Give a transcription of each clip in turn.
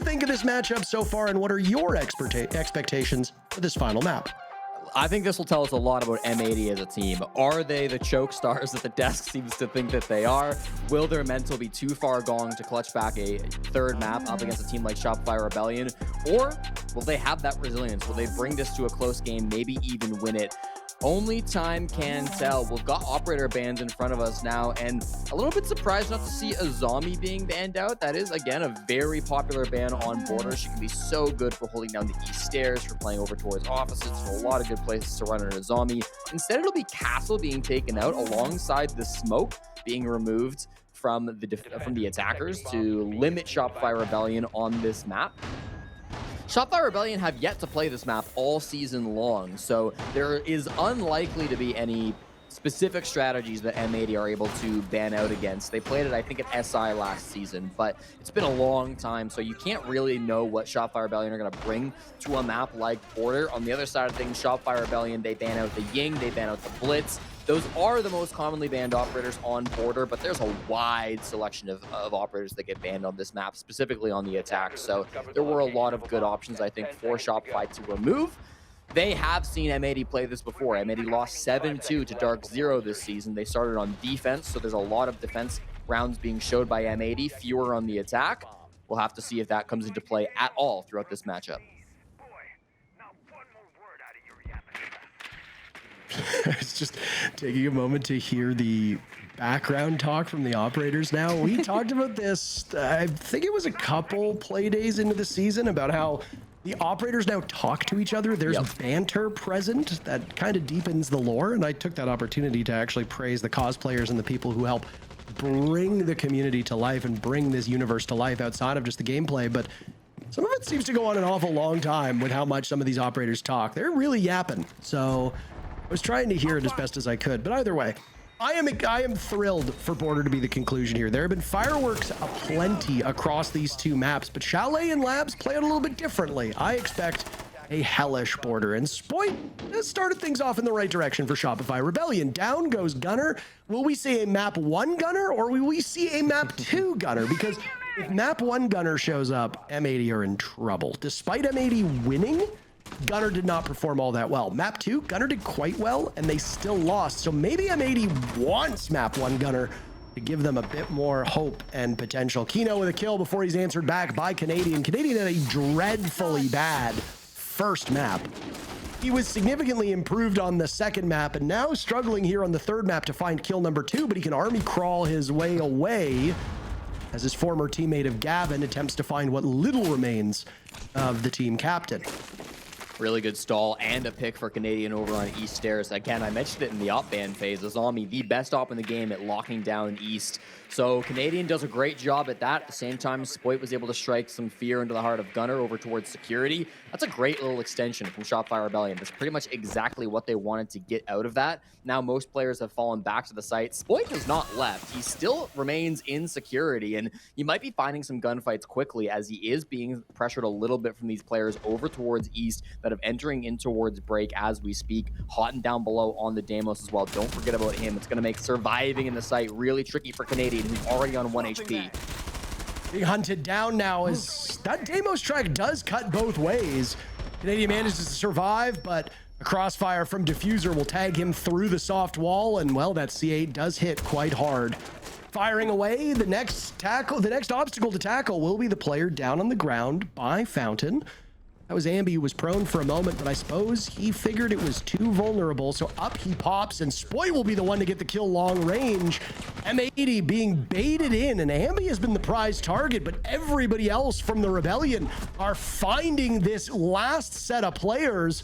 think of this matchup so far, and what are your expectations for this final map? I think this will tell us a lot about M80 as a team. Are they the choke stars that the desk seems to think that they are? Will their mental be too far gone to clutch back a third map up against a team like Shopify Rebellion? Or will they have that resilience? Will they bring this to a close game, maybe even win it? Only time can tell. We've got operator bans in front of us now, and a little bit surprised not to see a Zowie being banned out. That is, again, a very popular ban on border. She can be so good for holding down the east stairs, for playing over towards offices, for a lot of good places to run into Zowie. Instead, it'll be Castle being taken out alongside the smoke being removed from the attackers to limit Shopify Rebellion on this map. Shopify Rebellion have yet to play this map all season long, so there is unlikely to be any specific strategies that M80 are able to ban out against. They played it, I think, at SI last season, but it's been a long time, so you can't really know what Shopify Rebellion are going to bring to a map like Border. On the other side of things, Shopify Rebellion, they ban out the Ying, they ban out the Blitz. Those are the most commonly banned operators on Border, but there's a wide selection of operators that get banned on this map, specifically on the attack. So there were a lot of good options, I think, for Shopify to remove. They have seen M80 play this before. M80 lost 7-2 to Dark Zero this season. They started on defense, so there's a lot of defense rounds being showed by M80, fewer on the attack. We'll have to see if that comes into play at all throughout this matchup. It's just taking a moment to hear the background talk from the operators now. We talked about this, I think it was a couple play days into the season, about how the operators now talk to each other. There's banter present that kind of deepens the lore, and I took that opportunity to actually praise the cosplayers and the people who help bring the community to life and bring this universe to life outside of just the gameplay. But some of it seems to go on an awful long time with how much some of these operators talk. They're really yapping. So I was trying to hear it as best as I could, but either way, I am thrilled for Border to be the conclusion here. There have been fireworks aplenty across these two maps, but Chalet and Labs play it a little bit differently. I expect a hellish Border, and Spoit has started things off in the right direction for Shopify Rebellion. Down goes Gunner. Will we see a map 1 Gunner, or will we see a map 2 Gunner? Because if map 1 Gunner shows up, M80 are in trouble. Despite M80 winning, Gunner did not perform all that well. Map 2, Gunner did quite well, and they still lost. So maybe M80 wants map 1 Gunner to give them a bit more hope and potential. Kino with a kill before he's answered back by Canadian. Canadian had a dreadfully bad first map. He was significantly improved on the second map, and now struggling here on the third map to find kill number 2, but he can army crawl his way away as his former teammate of Gavin attempts to find what little remains of the team captain. Really good stall and a pick for Canadian over on East Stairs. Again, I mentioned it in the op ban phase. Zowie, the best op in the game at locking down East. So Canadian does a great job at that. At the same time, Spoit was able to strike some fear into the heart of Gunner over towards security. That's a great little extension from Shopify Rebellion. That's pretty much exactly what they wanted to get out of that. Now most players have fallen back to the site. Spoit has not left. He still remains in security, and you might be finding some gunfights quickly as he is being pressured a little bit from these players over towards East that are entering in towards break as we speak. Hot and down below on the Damos as well. Don't forget about him. It's going to make surviving in the site really tricky for Canadian, who's already on 1 HP. Being hunted down now as that Damos track does cut both ways. Canadian manages to survive, but a crossfire from Diffuser will tag him through the soft wall, and well, that C8 does hit quite hard. Firing away, the next obstacle to tackle will be the player down on the ground by Fountain. That was Ambi, who was prone for a moment, but I suppose he figured it was too vulnerable, so up he pops, and Spoit will be the one to get the kill long range. M80 being baited in, and Ambi has been the prize target, but everybody else from the Rebellion are finding this last set of players.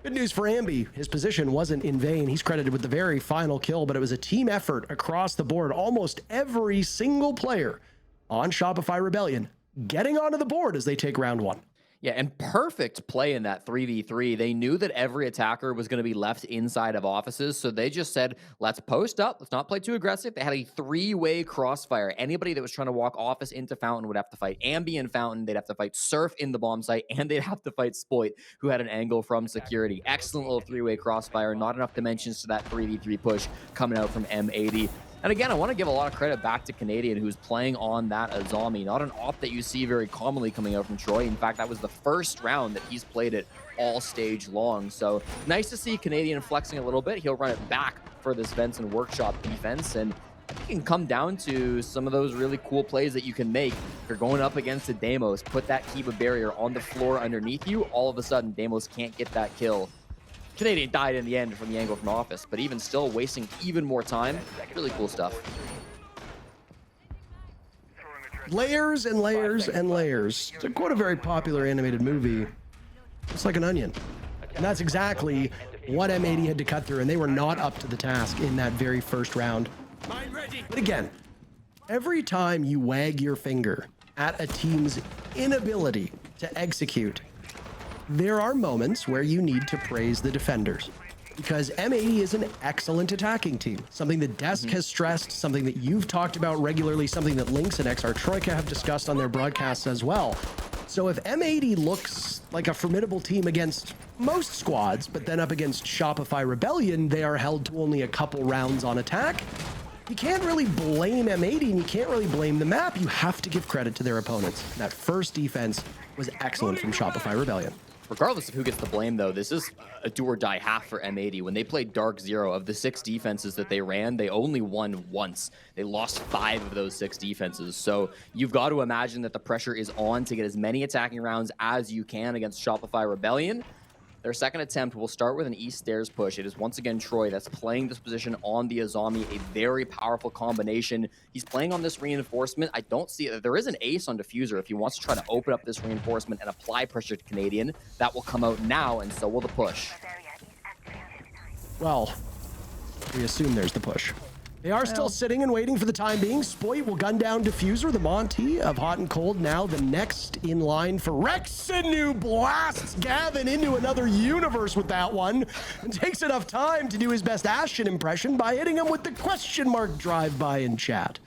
Good news for Ambi. His position wasn't in vain. He's credited with the very final kill, but it was a team effort across the board. Almost every single player on Shopify Rebellion getting onto the board as they take round 1. Yeah, and perfect play in that 3v3. They knew that every attacker was going to be left inside of offices, so they just said, let's post up, let's not play too aggressive. They had a 3-way crossfire. Anybody that was trying to walk office into Fountain would have to fight Ambient Fountain, they'd have to fight Surf in the bomb site, and they'd have to fight Spoit, who had an angle from security. Excellent little 3-way crossfire, not enough dimensions to that 3v3 push coming out from M80. And again, I want to give a lot of credit back to Canadian, who's playing on that Azami, not an op that you see very commonly coming out from Troy. In fact, that was the first round that he's played it all stage long. So nice to see Canadian flexing a little bit. He'll run it back for this Vents and Workshop defense, and it can come down to some of those really cool plays that you can make. If you're going up against a Deimos, put that Kiba barrier on the floor underneath you, all of a sudden Deimos can't get that kill. Canadian died in the end from the angle from Office, but even still wasting even more time. Really cool stuff. Layers and layers and layers. To quote a very popular animated movie, it's like an onion. And that's exactly what M80 had to cut through, and they were not up to the task in that very first round. But again, every time you wag your finger at a team's inability to execute, there are moments where you need to praise the defenders, because M80 is an excellent attacking team. Something that Desk has stressed, something that you've talked about regularly, something that Lynx and XR Troika have discussed on their broadcasts as well. So if M80 looks like a formidable team against most squads, but then up against Shopify Rebellion, they are held to only a couple rounds on attack, you can't really blame M80 and you can't really blame the map. You have to give credit to their opponents. That first defense was excellent from Shopify Rebellion. Regardless of who gets the blame, though, this is a do or die half for M80. When they played Dark Zero, of the 6 defenses that they ran, they only won once. They lost 5 of those 6 defenses. So you've got to imagine that the pressure is on to get as many attacking rounds as you can against Shopify Rebellion. Their second attempt will start with an east stairs push. It is once again Troy that's playing this position on the Azami, a very powerful combination. He's playing on this reinforcement. I don't see it. There is an ace on Diffuser if he wants to try to open up this reinforcement and apply pressure to Canadian. That will come out now, and so will the push. Well, we assume there's the push. They are still sitting and waiting for the time being. Spoit will gun down Diffuser, the Monty of Hot and Cold, now the next in line for Rexinu. Blasts Gavin into another universe with that one, and takes enough time to do his best Ashen impression by hitting him with the question mark drive-by in chat.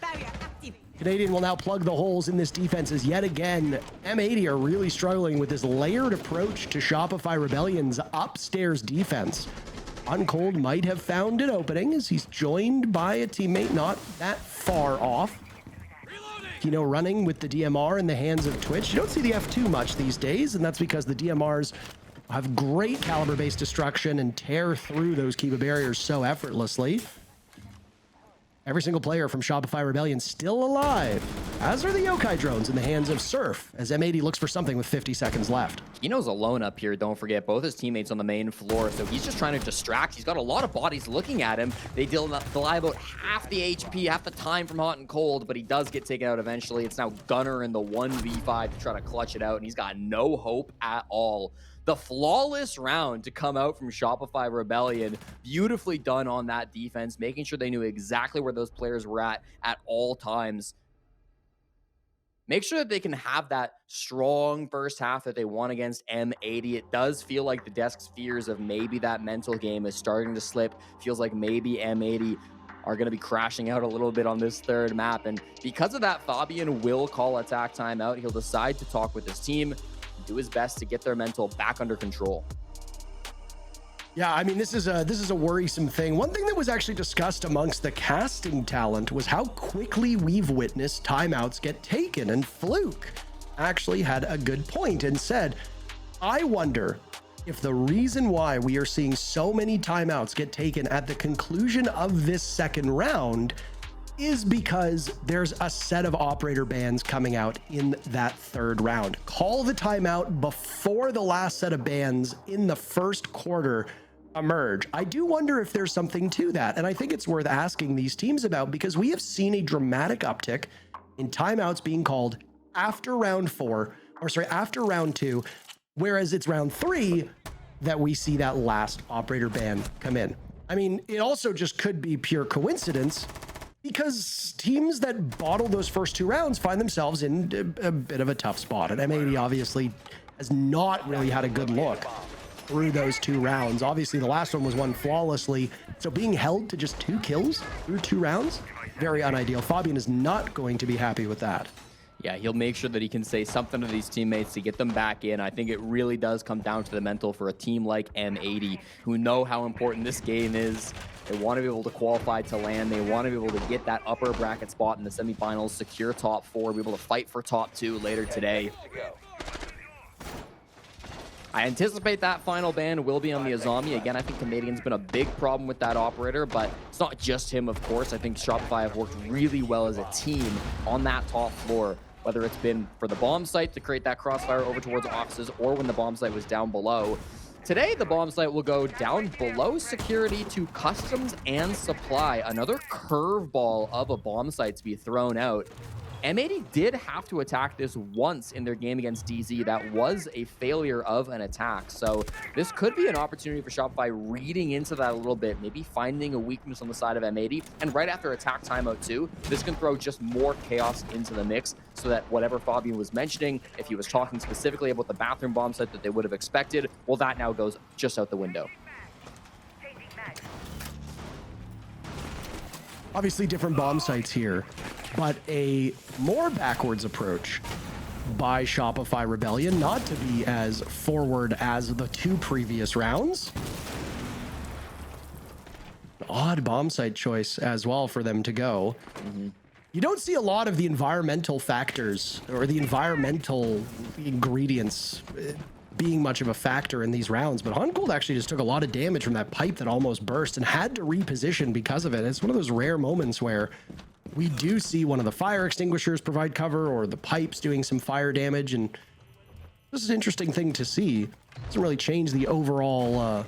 Canadian will now plug the holes in this defense as yet again M80 are really struggling with this layered approach to Shopify Rebellion's upstairs defense. Uncold might have found an opening as he's joined by a teammate not that far off. Kino running with the DMR in the hands of Twitch. You don't see the F2 much these days, and that's because the DMRs have great caliber-based destruction and tear through those Kiba barriers so effortlessly. Every single player from Shopify Rebellion still alive, as are the Yokai drones in the hands of Surf, as M80 looks for something with 50 seconds left. Kino's alone up here, don't forget. Both his teammates on the main floor, so he's just trying to distract. He's got a lot of bodies looking at him. They delay about half the HP, half the time from Hot and Cold, but he does get taken out eventually. It's now Gunner in the 1v5 to try to clutch it out, and he's got no hope at all. The flawless round to come out from Shopify Rebellion, beautifully done on that defense, making sure they knew exactly where those players were at all times. Make sure that they can have that strong first half that they won against M80. It does feel like the Desk's fears of maybe that mental game is starting to slip. Feels like maybe M80 are going to be crashing out a little bit on this third map. And because of that, Fabian will call attack timeout. He'll decide to talk with his team, do his best to get their mental back under control. Yeah, I mean, this is a worrisome thing. One thing that was actually discussed amongst the casting talent was how quickly we've witnessed timeouts get taken, and Fluke actually had a good point and said, I wonder if the reason why we are seeing so many timeouts get taken at the conclusion of this second round is because there's a set of operator bans coming out in that third round. Call the timeout before the last set of bans in the first quarter emerge. I do wonder if there's something to that, and I think it's worth asking these teams about, because we have seen a dramatic uptick in timeouts being called after round 2, whereas it's round 3 that we see that last operator ban come in. I mean, it also just could be pure coincidence, because teams that bottle those first 2 rounds find themselves in a bit of a tough spot. And M80 obviously has not really had a good look through those 2 rounds. Obviously, the last one was won flawlessly. So being held to just 2 kills through 2 rounds, very unideal. Fabian is not going to be happy with that. Yeah, he'll make sure that he can say something to these teammates to get them back in. I think it really does come down to the mental for a team like M80, who know how important this game is. They want to be able to qualify to land. They want to be able to get that upper bracket spot in the semifinals, secure top 4, be able to fight for top 2 later today. I anticipate that final ban will be on the Azami. Again, I think Canadian's been a big problem with that operator, but it's not just him, of course. I think Shopify have worked really well as a team on that top floor, whether it's been for the bomb site to create that crossfire over towards offices or when the bomb site was down below. Today, the bomb site will go down below security to customs and supply. Another curveball of a bomb site to be thrown out. M80 did have to attack this once in their game against DZ. That was a failure of an attack. So this could be an opportunity for Shopify reading into that a little bit, maybe finding a weakness on the side of M80. And right after attack timeout too, this can throw just more chaos into the mix so that whatever Fabian was mentioning, if he was talking specifically about the bathroom bomb set that they would have expected, well, that now goes just out the window. Obviously different bomb sites here, but a more backwards approach by Shopify Rebellion, not to be as forward as the 2 previous rounds. Odd bomb site choice as well for them to go. You don't see a lot of the environmental factors or the environmental ingredients being much of a factor in these rounds, but Uncold actually just took a lot of damage from that pipe that almost burst and had to reposition because of it. It's one of those rare moments where we do see one of the fire extinguishers provide cover or the pipes doing some fire damage, and this is an interesting thing to see. Doesn't really change the overall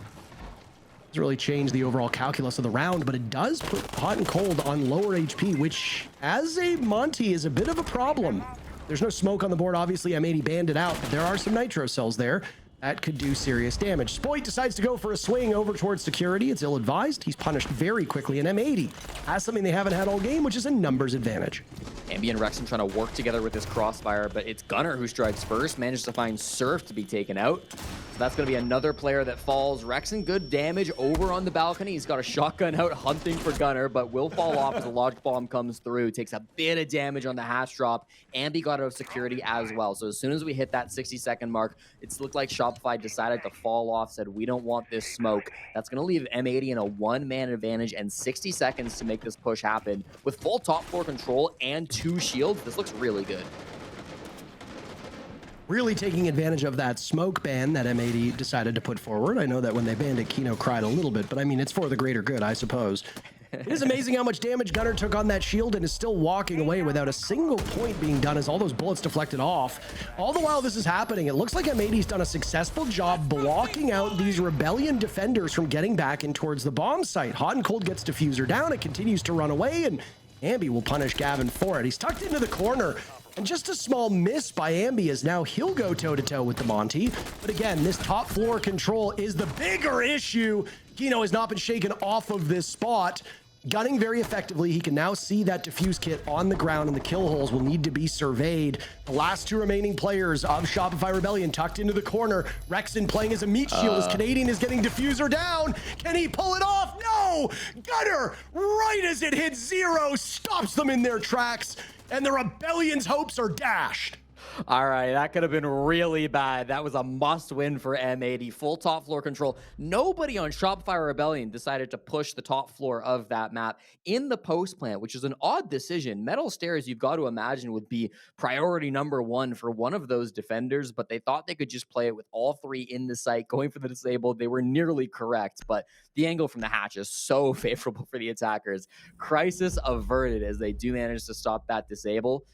calculus of the round, but it does put Hot and Cold on lower HP, which as a Monty is a bit of a problem. There's no smoke on the board. Obviously, M80 banned it out, but there are some nitro cells there that could do serious damage. Spoit decides to go for a swing over towards security. It's ill-advised. He's punished very quickly, and M80 has something they haven't had all game, which is a numbers advantage. Ambient and Rexon trying to work together with this crossfire, but it's Gunner who strikes first, manages to find Surf to be taken out. So that's going to be another player that falls. Rexon, good damage over on the balcony. He's got a shotgun out hunting for Gunner, but will fall off as a logic bomb comes through. Takes a bit of damage on the hatch drop. Ambi got out of security as well. So as soon as we hit that 60-second mark, it's looked like Shopify decided to fall off, said, we don't want this smoke. That's going to leave M80 in a 1-man advantage and 60 seconds to make this push happen. With full top floor control and 2 shields, this looks really good. Really taking advantage of that smoke ban that M80 decided to put forward. I know that when they banned it, Kino cried a little bit, but I mean, it's for the greater good, I suppose. It is amazing how much damage Gunner took on that shield and is still walking away without a single point being done as all those bullets deflected off. All the while this is happening, it looks like M80's done a successful job blocking out these Rebellion defenders from getting back in towards the bomb site. Hot and Cold gets Diffuser down, it continues to run away, and Ambi will punish Gavin for it. He's tucked into the corner, and just a small miss by Ambi as now he'll go toe-to-toe with the Monty. But again, this top floor control is the bigger issue. Kino has not been shaken off of this spot. Gunning very effectively. He can now see that diffuse kit on the ground, and the kill holes will need to be surveyed. The last 2 remaining players of Shopify Rebellion tucked into the corner. Rexon playing as a meat shield as Canadian is getting diffuser down. Can he pull it off? No! Gunner, right as it hits 0, stops them in their tracks, and the Rebellion's hopes are dashed. All right, that could have been really bad. That was a must-win for M80. Full top floor control. Nobody on Shopify Rebellion decided to push the top floor of that map in the post plant, which is an odd decision. Metal stairs, you've got to imagine, would be priority number 1 for one of those defenders, but they thought they could just play it with all 3 in the site, going for the disabled. They were nearly correct, but the angle from the hatch is so favorable for the attackers. Crisis averted as they do manage to stop that disable.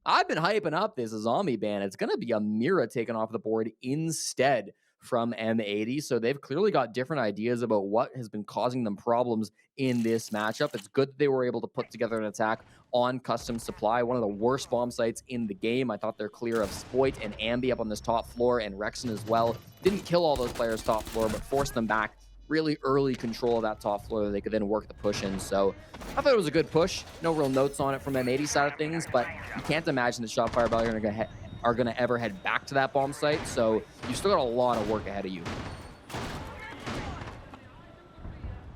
I've been hyping up this zombie ban. It's going to be a Mira taken off the board instead from M80. So they've clearly got different ideas about what has been causing them problems in this matchup. It's good that they were able to put together an attack on custom supply, one of the worst bomb sites in the game. I thought they're clear of Spoit and Ambi up on this top floor, and Rexon as well. Didn't kill all those players top floor, but forced them back. Really early control of that top floor that they could then work the push in. So I thought it was a good push. No real notes on it from M80 side of things, but you can't imagine that Shopify Rebellion are going to ever head back to that bomb site. So you still got a lot of work ahead of you.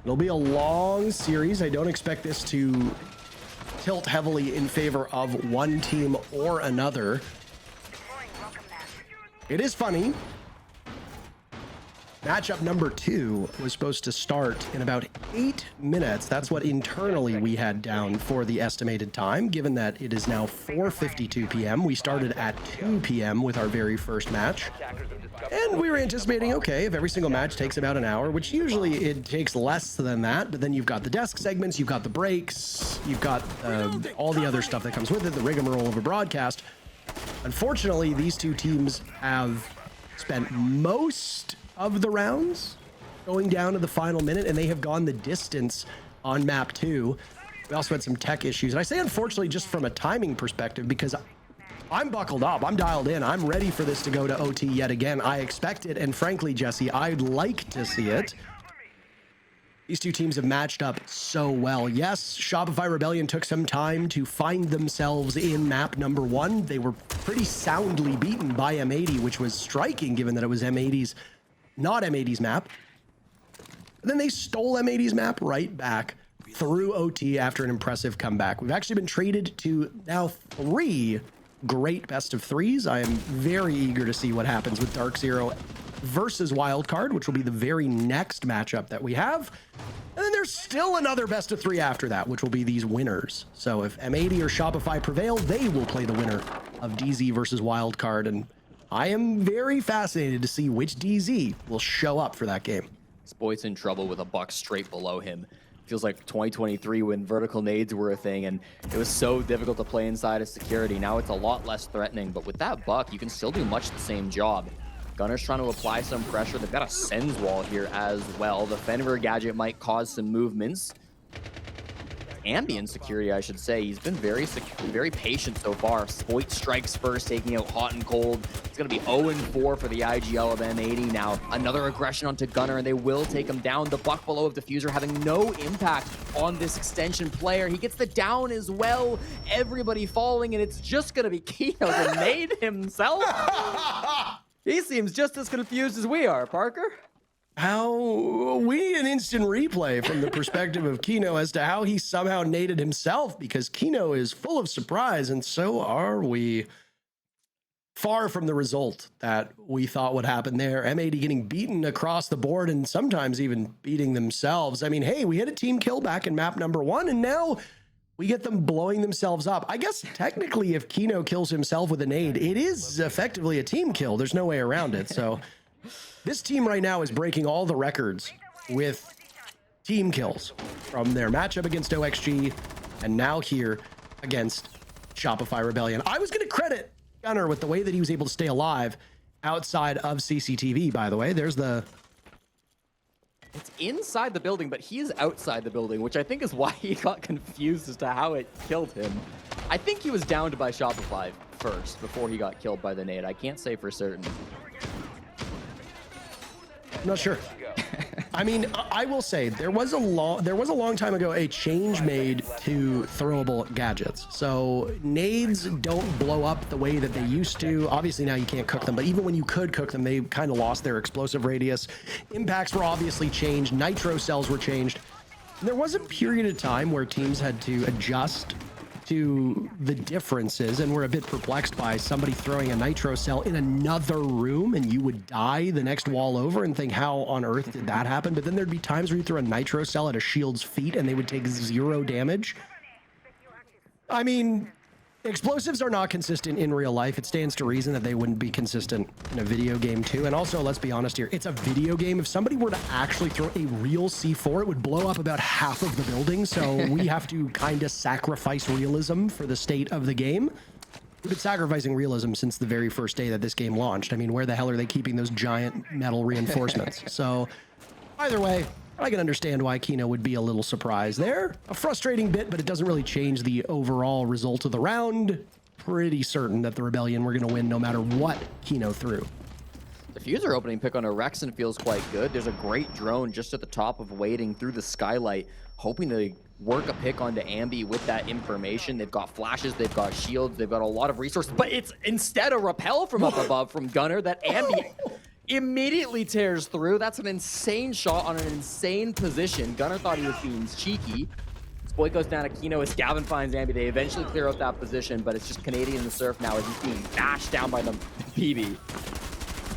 It'll be a long series. I don't expect this to tilt heavily in favor of one team or another. It is funny Matchup number 2 was supposed to start in about 8 minutes. That's what internally we had down for the estimated time, given that it is now 4:52 p.m. We started at 2 p.m. with our very first match. And we were anticipating, okay, if every single match takes about an hour, which usually it takes less than that, but then you've got the desk segments, you've got the breaks, you've got all the other stuff that comes with it, the rigmarole of a broadcast. Unfortunately, these two teams have spent most of the rounds going down to the final minute, and they have gone the distance on map 2. We also had some tech issues, and I say unfortunately just from a timing perspective, because I'm buckled up, I'm dialed in, I'm ready for this to go to OT yet again. I expect it, and frankly, Jesse, I'd like to see it. These two teams have matched up so well. Yes, Shopify Rebellion took some time to find themselves in map number 1. They were pretty soundly beaten by M80, which was striking given that it was M80's, not M80's map. And then they stole M80's map right back through OT after an impressive comeback. We've actually been traded to now 3 great best of 3s. I am very eager to see what happens with Dark Zero versus Wildcard, which will be the very next matchup that we have. And then there's still another best of 3 after that, which will be these winners. So if M80 or Shopify prevail, they will play the winner of DZ versus Wildcard. And I am very fascinated to see which DZ will show up for that game. Spoit's in trouble with a buck straight below him. Feels like 2023 when vertical nades were a thing and it was so difficult to play inside of security. Now it's a lot less threatening, but with that buck, you can still do much the same job. Gunner's trying to apply some pressure. They've got a sends wall here as well. The Fenrir gadget might cause some movements. Ambient security, I should say. He's been very patient so far. Spoit strikes first, taking out hot and cold. It's going to be 0-4 for the IGL of M80. Now, another aggression onto Gunner, and they will take him down. The buck below of Diffuser having no impact on this extension player. He gets the down as well. Everybody falling, and it's just going to be Kino to nade himself. He seems just as confused as we are, Parker. We need an instant replay from the perspective of Kino as to how he somehow naded himself, because Kino is full of surprise, and so are we. Far from the result that we thought would happen there. M80 getting beaten across the board and sometimes even beating themselves. I mean, hey, we had a team kill back in map number 1, and now we get them blowing themselves up. I guess technically if Kino kills himself with a nade, it is effectively a team kill. There's no way around it. So this team right now is breaking all the records with team kills from their matchup against OXG and now here against Shopify Rebellion. I was going to credit Gunner with the way that he was able to stay alive outside of CCTV, by the way. There's the... It's inside the building, but he is outside the building, which I think is why he got confused as to how it killed him. I think he was downed by Shopify first before he got killed by the nade. I can't say for certain. I'm not sure. I mean, I will say there was a long time ago a change made to throwable gadgets. So nades don't blow up the way that they used to. Obviously now you can't cook them, but even when you could cook them, they kind of lost their explosive radius. Impacts were obviously changed. Nitro cells were changed. And there was a period of time where teams had to adjust to the differences and were a bit perplexed by somebody throwing a nitro cell in another room and you would die the next wall over and think, how on earth did that happen? But then there'd be times where you throw a nitro cell at a shield's feet and they would take 0 damage. I mean, explosives are not consistent in real life. It stands to reason that they wouldn't be consistent in a video game too. And also, let's be honest here, it's a video game. If somebody were to actually throw a real C4, it would blow up about half of the building. So we have to kind of sacrifice realism for the state of the game. We've been sacrificing realism since the very first day that this game launched. I mean, where the hell are they keeping those giant metal reinforcements? So either way, I can understand why Kino would be a little surprised there. A frustrating bit, but it doesn't really change the overall result of the round. Pretty certain that the Rebellion were going to win no matter what Kino threw. Diffuser opening pick on a Rexon feels quite good. There's a great drone just at the top of waiting through the skylight, hoping to work a pick onto Ambi with that information. They've got flashes, they've got shields, they've got a lot of resources, but it's instead a rappel from up above from Gunner that Ambi immediately tears through. That's an insane shot on an insane position. Gunner thought he was being cheeky. Spoit goes down to Kino as Gavin finds Ambi. They eventually clear out that position, but it's just Canadian in the surf now as he's being bashed down by the BB.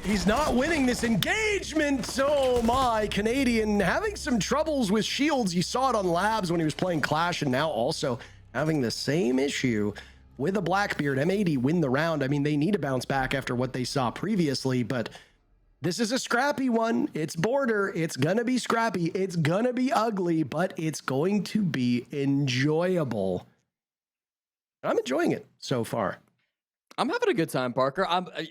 He's not winning this engagement. Oh my, Canadian having some troubles with shields. You saw it on Labs when he was playing Clash, and now also having the same issue with a Blackbeard. M80 win the round. I mean, they need to bounce back after what they saw previously, but this is a scrappy one. It's border. It's gonna be scrappy. It's gonna be ugly, but it's going to be enjoyable. I'm enjoying it so far. I'm having a good time, Parker.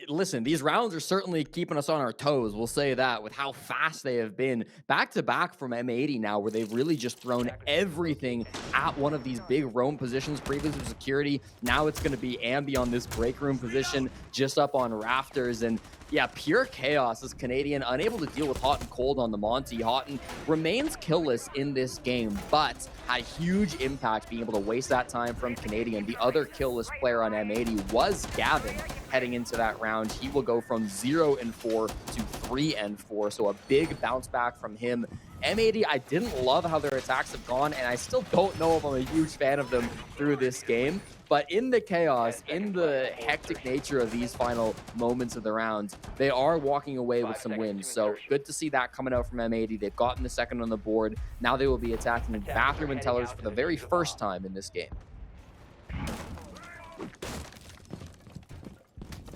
Listen, these rounds are certainly keeping us on our toes. We'll say that with how fast they have been back to back from M80 now, where they've really just thrown everything at one of these big roam positions. Previously security. Now it's going to be Ambi on this break room position, just up on rafters. And yeah, pure chaos as Canadian unable to deal with Hot and Cold on the Monty. Houghton remains killless in this game, but had huge impact being able to waste that time from Canadian. The other killless player on M80 was Gavin heading into that round. He will go from 0-4 to 3-4, so a big bounce back from him. M80, I didn't love how their attacks have gone, and I still don't know if I'm a huge fan of them through this game. But in the chaos, in the hectic nature of these final moments of the round, they are walking away with some wins. So good to see that coming out from M80. They've gotten the second on the board. Now they will be attacking bathroom and tellers for the very first time in this game.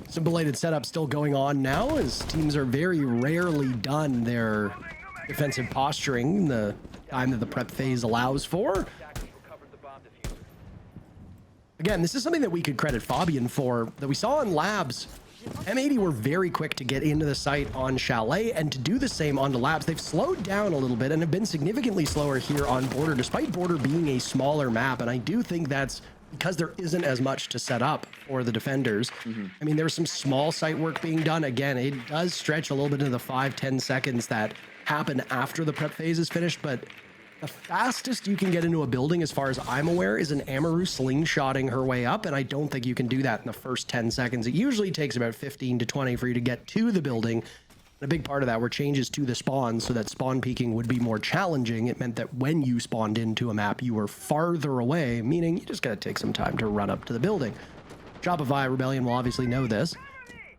Some belated setup still going on now as teams are very rarely done their defensive posturing the time that the prep phase allows for. Again, this is something that we could credit Fabian for, that we saw in Labs. M80 were very quick to get into the site on Chalet and to do the same onto Labs. They've slowed down a little bit and have been significantly slower here on Border, despite Border being a smaller map. And I do think that's because there isn't as much to set up for the defenders. I mean, there's some small site work being done. Again, it does stretch a little bit into the 5-10 seconds that happen after the prep phase is finished, but the fastest you can get into a building, as far as I'm aware, is an Amaru slingshotting her way up, and I don't think you can do that in the first 10 seconds. It usually takes about 15 to 20 for you to get to the building. And a big part of that were changes to the spawn so that spawn peeking would be more challenging. It meant that when you spawned into a map, you were farther away, meaning you just gotta take some time to run up to the building. Shopify Rebellion will obviously know this.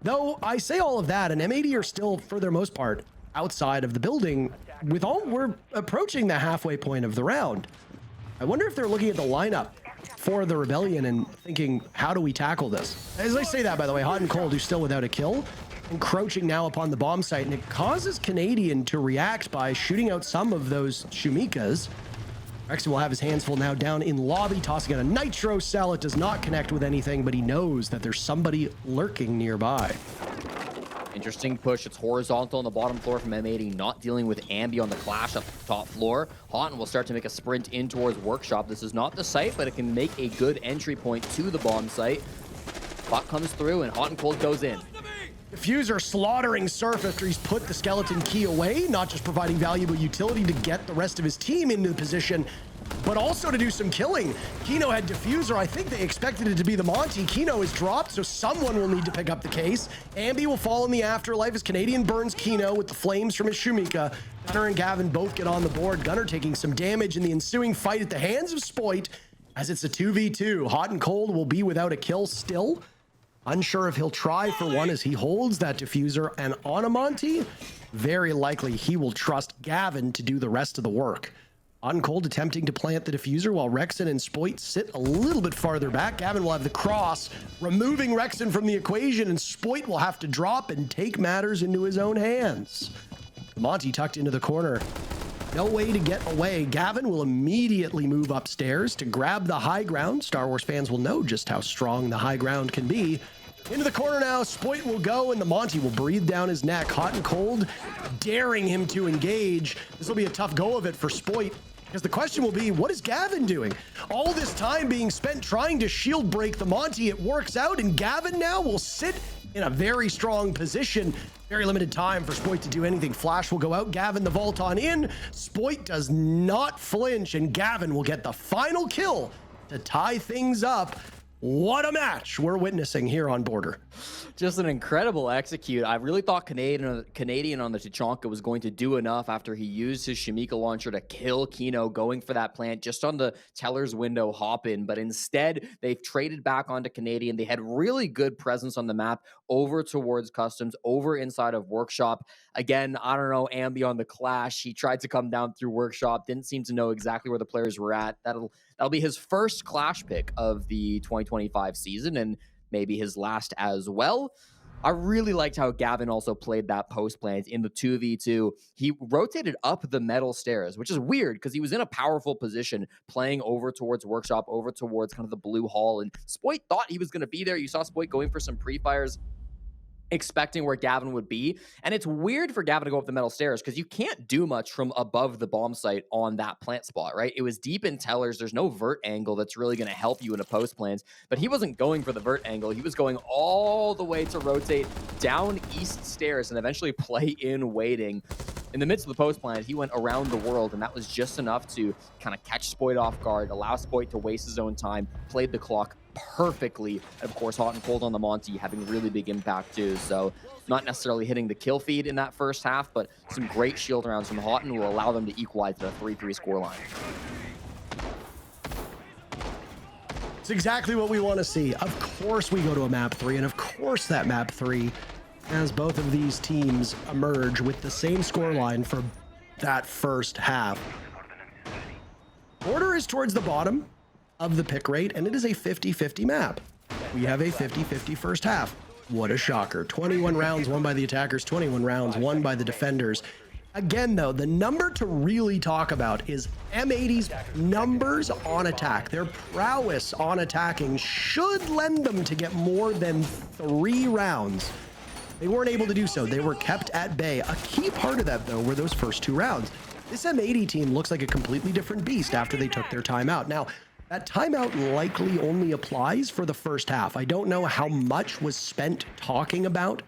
Though I say all of that, and M80 are still, for their most part, outside of the building. We're approaching the halfway point of the round. I wonder if they're looking at the lineup for the Rebellion and thinking, how do we tackle this? As I say that, by the way, Hot and Cold, who's still without a kill, encroaching now upon the bomb site, and it causes Canadian to react by shooting out some of those Shumikas. Rexon will have his hands full now down in lobby, tossing out a nitro cell. It does not connect with anything, but he knows that there's somebody lurking nearby. Interesting push. It's horizontal on the bottom floor from M80, not dealing with Ambi on the Clash up the top floor. Houghton will start to make a sprint in towards Workshop. This is not the site, but it can make a good entry point to the bomb site. Buck comes through, and Hot and Cold goes in. Diffuser slaughtering Surf after he's put the skeleton key away, not just providing valuable utility to get the rest of his team into the position, but also to do some killing. Kino had Diffuser. I think they expected it to be the Monty. Kino is dropped, so someone will need to pick up the case. Ambi will fall in the afterlife as Canadian burns Kino with the flames from his Shumika. Gunner and Gavin both get on the board. Gunner taking some damage in the ensuing fight at the hands of Spoit as it's a 2v2. Hot and Cold will be without a kill still. Unsure if he'll try for one as he holds that Diffuser, and on a Monty, very likely he will trust Gavin to do the rest of the work. On Cold attempting to plant the Diffuser while Rexon and Spoit sit a little bit farther back. Gavin will have the cross, removing Rexon from the equation, and Spoit will have to drop and take matters into his own hands. Monty tucked into the corner. No way to get away. Gavin will immediately move upstairs to grab the high ground. Star Wars fans will know just how strong the high ground can be. Into the corner now, Spoit will go, and the Monty will breathe down his neck. Hot and Cold, daring him to engage. This will be a tough go of it for Spoit, because the question will be, what is Gavin doing? All this time being spent trying to shield break the Monty, it works out, and Gavin now will sit in a very strong position. Very limited time for Spoit to do anything. Flash will go out. Gavin the vault on in. Spoit does not flinch, and Gavin will get the final kill to tie things up. What a match we're witnessing here on Border. Just an incredible execute. I really thought Canadian on the Tachanka was going to do enough after he used his Shamika launcher to kill Kino, going for that plant just on the teller's window hop in. But instead, they've traded back onto Canadian. They had really good presence on the map over towards Customs, over inside of Workshop. Again, I don't know, Ambi on the Clash. He tried to come down through Workshop, didn't seem to know exactly where the players were at. That'll be his first Clash pick of the 2025 season, and maybe his last as well. I really liked how Gavin also played that post plant in the 2v2. He rotated up the metal stairs, which is weird because he was in a powerful position playing over towards Workshop, over towards kind of the blue hall, and Spoit thought he was going to be there. You saw Spoit going for some pre-fires, expecting where Gavin would be. And it's weird for Gavin to go up the metal stairs because you can't do much from above the bomb site on that plant spot, right? It was deep in tellers. There's no vert angle that's really going to help you in a post plant, but he wasn't going for the vert angle. He was going all the way to rotate down east stairs and eventually play in waiting. In the midst of the post plant, he went around the world, and that was just enough to kind of catch Spoit off guard, allow Spoit to waste his own time, played the clock perfectly. And of course, hot and cold on the Monty, having really big impact too. So not necessarily hitting the kill feed in that first half, but some great shield rounds from Houghton will allow them to equalize the 3-3 scoreline. It's exactly what we want to see. Of course we go to a map 3, and of course that map 3 as both of these teams emerge with the same scoreline for that first half. Border is towards the bottom of the pick rate, and it is a 50-50 map. We have a 50-50 first half. What a shocker. 21 rounds won by the attackers, 21 rounds won by the defenders. Again, though, the number to really talk about is M80's numbers on attack. Their prowess on attacking should lend them to get more than 3 rounds. They weren't able to do so. They were kept at bay. A key part of that, though, were those first 2 rounds. This M80 team looks like a completely different beast after they took their timeout. Now, that timeout likely only applies for the first half. I don't know how much was spent talking about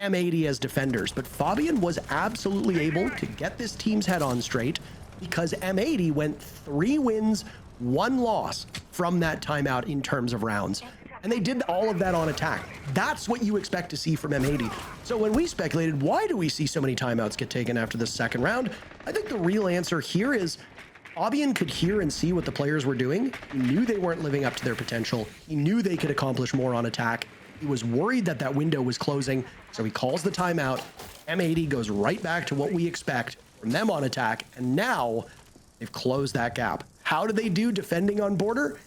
M80 as defenders, but Fabian was absolutely able to get this team's head on straight because M80 went 3 wins, 1 loss from that timeout in terms of rounds. And they did all of that on attack. That's what you expect to see from M80. So when we speculated, why do we see so many timeouts get taken after the second round? I think the real answer here is Fabian could hear and see what the players were doing. He knew they weren't living up to their potential. He knew they could accomplish more on attack. He was worried that that window was closing, so he calls the timeout. M80 goes right back to what we expect from them on attack, and now they've closed that gap. How do they do defending on Border?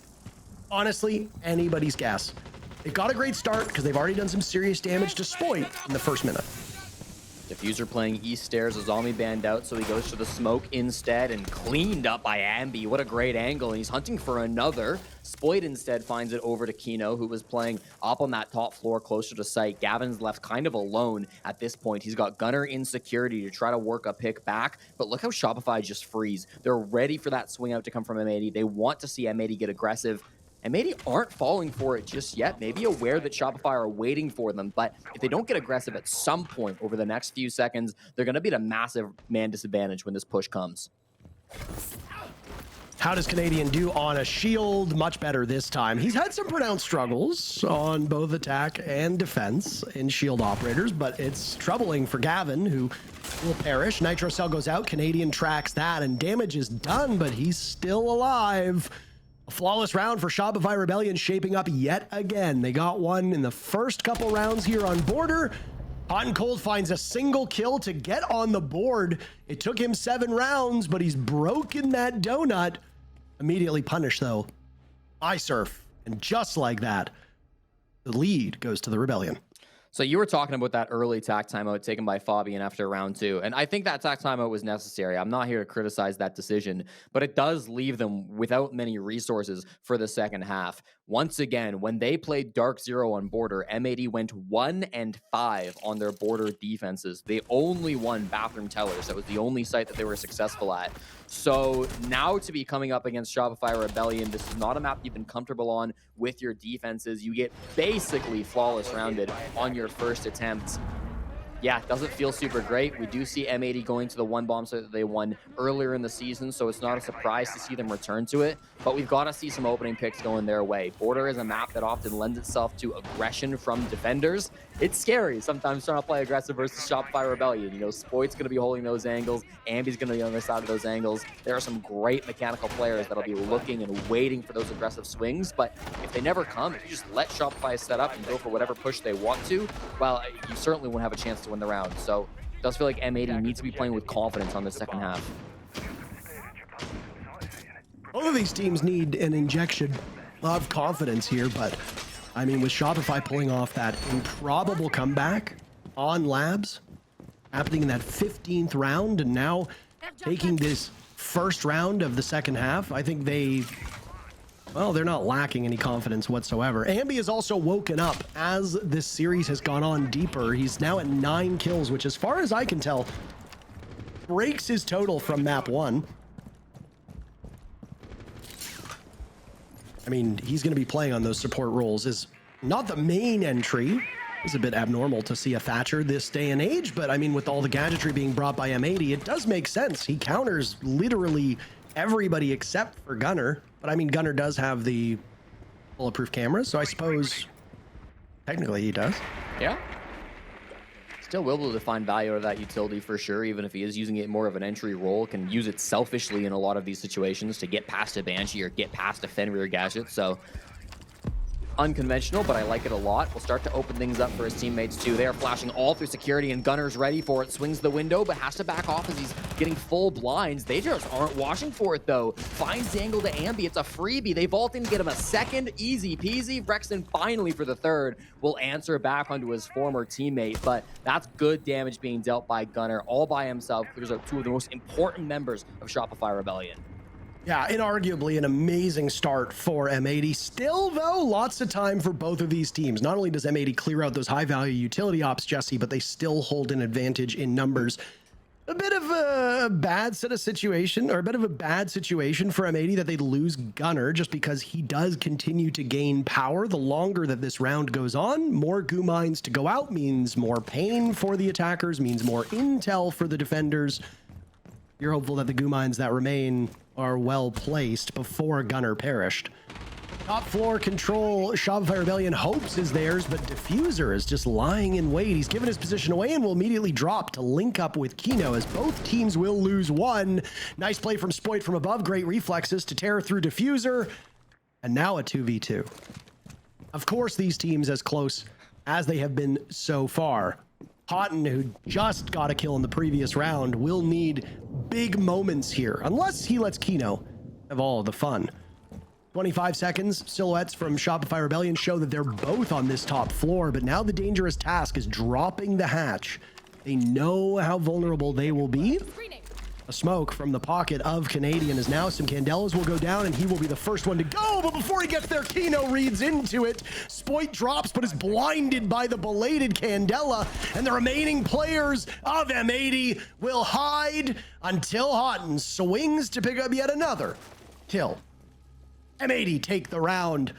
Honestly, anybody's guess. They got a great start because they've already done some serious damage to Spoit in the first minute. Diffuser playing east stairs, a zombie banned out, so he goes to the smoke instead and cleaned up by Ambi. What a great angle, and he's hunting for another. Spoit instead finds it over to Kino, who was playing up on that top floor closer to site. Gavin's left kind of alone at this point. He's got Gunner in security to try to work a pick back, but look how Shopify just freeze. They're ready for that swing out to come from M80. They want to see M80 get aggressive. M80 aren't falling for it just yet, maybe aware that Shopify are waiting for them, but if they don't get aggressive at some point over the next few seconds, they're going to be at a massive man disadvantage when this push comes. How does Canadian do on a shield? Much better this time. He's had some pronounced struggles on both attack and defense in shield operators, but it's troubling for Gavin, who will perish. Nitro Cell goes out, Canadian tracks that, and damage is done, but he's still alive. A flawless round for Shopify Rebellion shaping up yet again. They got one in the first couple rounds here on Border. Hot and Cold finds a single kill to get on the board. It took him 7 rounds, but he's broken that donut. Immediately punished, though. iSurf. And just like that, the lead goes to the Rebellion. So you were talking about that early tack timeout taken by Fabian after round 2, and I think that tack timeout was necessary. I'm not here to criticize that decision, but it does leave them without many resources for the second half. Once again, when they played Dark Zero on Border, M80 went 1-5 on their Border defenses. They only won Bathroom Tellers. That was the only site that they were successful at. So now to be coming up against Shopify Rebellion, this is not a map you've been comfortable on with your defenses. You get basically flawless rounded on your first attempt. yeah, it doesn't feel super great. We do see M80 going to the one bomb set that they won earlier in the season, so it's not a surprise to see them return to it, but we've got to see some opening picks going their way. Border is a map that often lends itself to aggression from defenders. It's scary sometimes trying to play aggressive versus Shopify Rebellion. You know, Spoit's going to be holding those angles, Ambi's going to be on the side of those angles. There are some great mechanical players that'll be looking and waiting for those aggressive swings, but if they never come, if you just let Shopify set up and go for whatever push they want to, well, you certainly won't have a chance to win the round. So it does feel like M80 needs to be playing with confidence on the second half. Both of these teams need an injection of confidence here, but I mean, with Shopify pulling off that improbable comeback on Labs, happening in that 15th round, and now taking this first round of the second half, I think they're not lacking any confidence whatsoever. Ambi has also woken up as this series has gone on deeper. He's now at 9 kills, which as far as I can tell, breaks his total from map 1. I mean, he's going to be playing on those support roles. Is not the main entry. It's a bit abnormal to see a Thatcher this day and age, but I mean, with all the gadgetry being brought by M80, it does make sense. He counters literally everybody except for Gunner. But I mean, Gunner does have the bulletproof cameras, so I suppose technically he does. Yeah. Still will be able to find value out of that utility for sure, even if he is using it more of an entry role, can use it selfishly in a lot of these situations to get past a Banshee or get past a Fenrir gadget. So unconventional, but I like it a lot. We'll start to open things up for his teammates too. They are flashing all through security, and Gunner's ready for it. Swings the window, but has to back off as he's getting full blinds. They just aren't watching for it though. Finds the angle to Ambi. It's a freebie. They vault in to get him a second. Easy peasy. Brexton finally for the third will answer back onto his former teammate, but that's good damage being dealt by Gunner all by himself. Clears out two of the most important members of Shopify Rebellion. Yeah, inarguably an amazing start for M80. Still, though, lots of time for both of these teams. Not only does M80 clear out those high-value utility ops, Jesse, but they still hold an advantage in numbers. A bit of a bad situation for M80 that they lose Gunner just because he does continue to gain power. The longer that this round goes on, more goo mines to go out means more pain for the attackers, means more intel for the defenders. You're hopeful that the goo mines that remain are well placed before Gunner perished. Top floor control, Shopify Rebellion hopes is theirs, but Diffuser is just lying in wait. He's given his position away and will immediately drop to link up with Kino, as both teams will lose one. Nice play from Spoit from above, great reflexes to tear through Diffuser, and now a 2v2. Of course, these teams as close as they have been so far. Houghton, who just got a kill in the previous round, will need big moments here, unless he lets Kino have all of the fun. 25 seconds, silhouettes from Shopify Rebellion show that they're both on this top floor, but now the dangerous task is dropping the hatch. They know how vulnerable they will be. A smoke from the pocket of Canadian is now some Candelas will go down, and he will be the first one to go, but before he gets there, Kino reads into it. Spoit drops, but is blinded by the belated Candela, and the remaining players of M80 will hide until Houghton swings to pick up yet another kill. M80 take the round.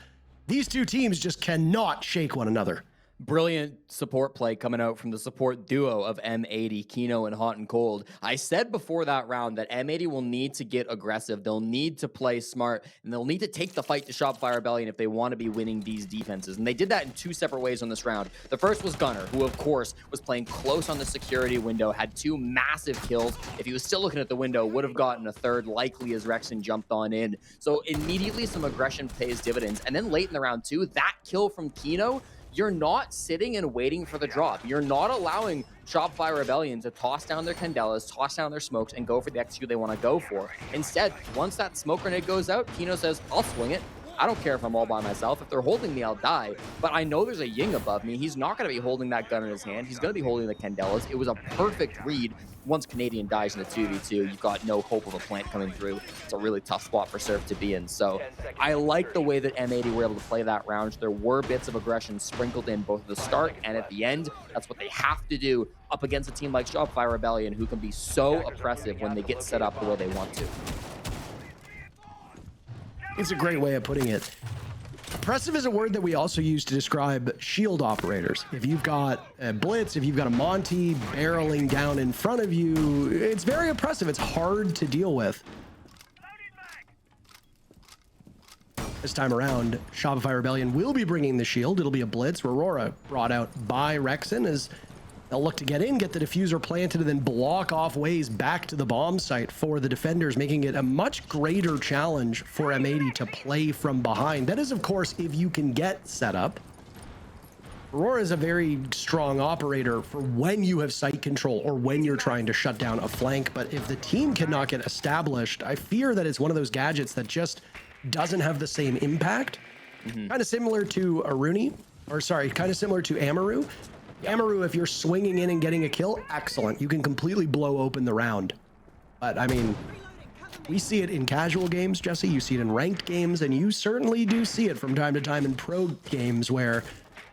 These two teams just cannot shake one another. Brilliant support play coming out from the support duo of M80, Kino and Hot and Cold. I said before that round that M80 will need to get aggressive. They'll need to play smart, and they'll need to take the fight to Shopify Rebellion if they want to be winning these defenses. And they did that in two separate ways on this round. The first was Gunner, who of course was playing close on the security window, had two massive kills. If he was still looking at the window, would have gotten a third, likely as Rexon jumped on in. So immediately some aggression pays dividends. And then late in the round too, that kill from Kino, you're not sitting and waiting for the drop. You're not allowing Shopify Rebellion to toss down their Candelas, toss down their smokes, and go for the execute they want to go for. Instead, once that smoke grenade goes out, Kino says, I'll swing it. I don't care if I'm all by myself. If they're holding me, I'll die. But I know there's a Ying above me. He's not going to be holding that gun in his hand. He's going to be holding the Candelas. It was a perfect read. Once Canadian dies in a 2v2, you've got no hope of a plant coming through. It's a really tough spot for Surf to be in. So I like the way that M80 were able to play that round. There were bits of aggression sprinkled in both at the start and at the end. That's what they have to do up against a team like Shopify Rebellion, who can be so oppressive when they get set up the way they want to. It's a great way of putting it. Oppressive is a word that we also use to describe shield operators. If you've got a blitz, if you've got a Monty barreling down in front of you, it's very oppressive. It's hard to deal with. This time around, Shopify Rebellion will be bringing the shield. It'll be a blitz. Aurora brought out by Rexon as they'll look to get in, get the diffuser planted, and then block off ways back to the bomb site for the defenders, making it a much greater challenge for M80 to play from behind. That is, of course, if you can get set up. Aurora is a very strong operator for when you have site control or when you're trying to shut down a flank. But if the team cannot get established, I fear that it's one of those gadgets that just doesn't have the same impact. Kind of similar to Aruni, or sorry, kind of similar to Amaru. Amaru, if you're swinging in and getting a kill, excellent. You can completely blow open the round. But I mean, we see it in casual games, Jesse. You see it in ranked games, and you certainly do see it from time to time in pro games where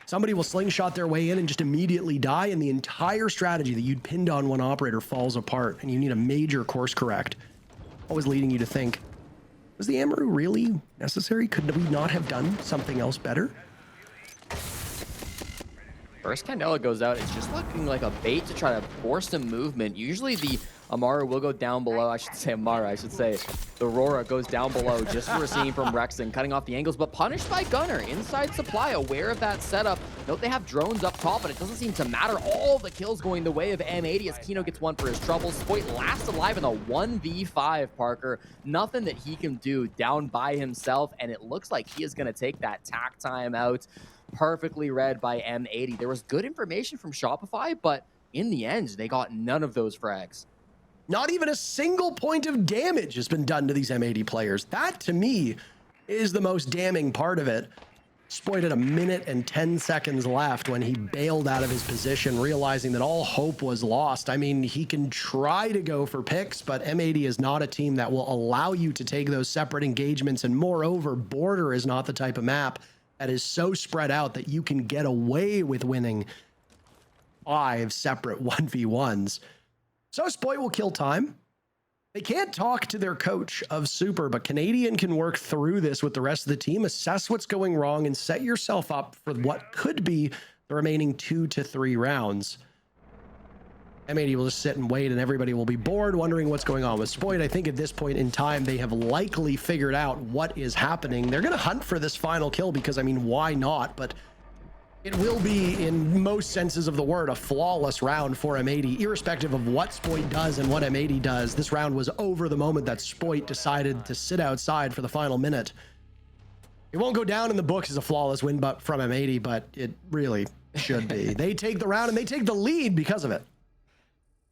somebody will slingshot their way in and just immediately die, and the entire strategy that you'd pinned on one operator falls apart, and you need a major course correct. Always leading you to think, was the Amaru really necessary? Could we not have done something else better? First Candela goes out. It's just looking like a bait to try to force some movement. Usually the Amara will go down below. I should say Amara. I should say the Aurora goes down below, just as we're seeing from Rexon, cutting off the angles, but punished by Gunner. Inside supply, aware of that setup. Note they have drones up top, but it doesn't seem to matter. All the kills going the way of M80 as Kino gets one for his troubles. Spoit last alive in a 1v5, Parker. Nothing that he can do down by himself, and it looks like he is going to take that tack time out. Perfectly read by M80. There was good information from Shopify, but in the end, they got none of those frags. Not even a single point of damage has been done to these M80 players. That, to me, is the most damning part of it. Spoit at 1 minute and 10 seconds left when he bailed out of his position, realizing that all hope was lost. I mean, he can try to go for picks, but M80 is not a team that will allow you to take those separate engagements, and moreover, Border is not the type of map that is so spread out that you can get away with winning 5 separate 1v1s. So Spoit will kill time. They can't talk to their coach of Super, but Canadian can work through this with the rest of the team, assess what's going wrong, and set yourself up for what could be the remaining 2 to 3 rounds. M80 will just sit and wait, and everybody will be bored, wondering what's going on with Spoit. I think at this point in time, they have likely figured out what is happening. They're going to hunt for this final kill because, I mean, why not? But it will be, in most senses of the word, a flawless round for M80, irrespective of what Spoit does and what M80 does. This round was over the moment that Spoit decided to sit outside for the final minute. It won't go down in the books as a flawless win from M80, but it really should be. They take the round and they take the lead because of it.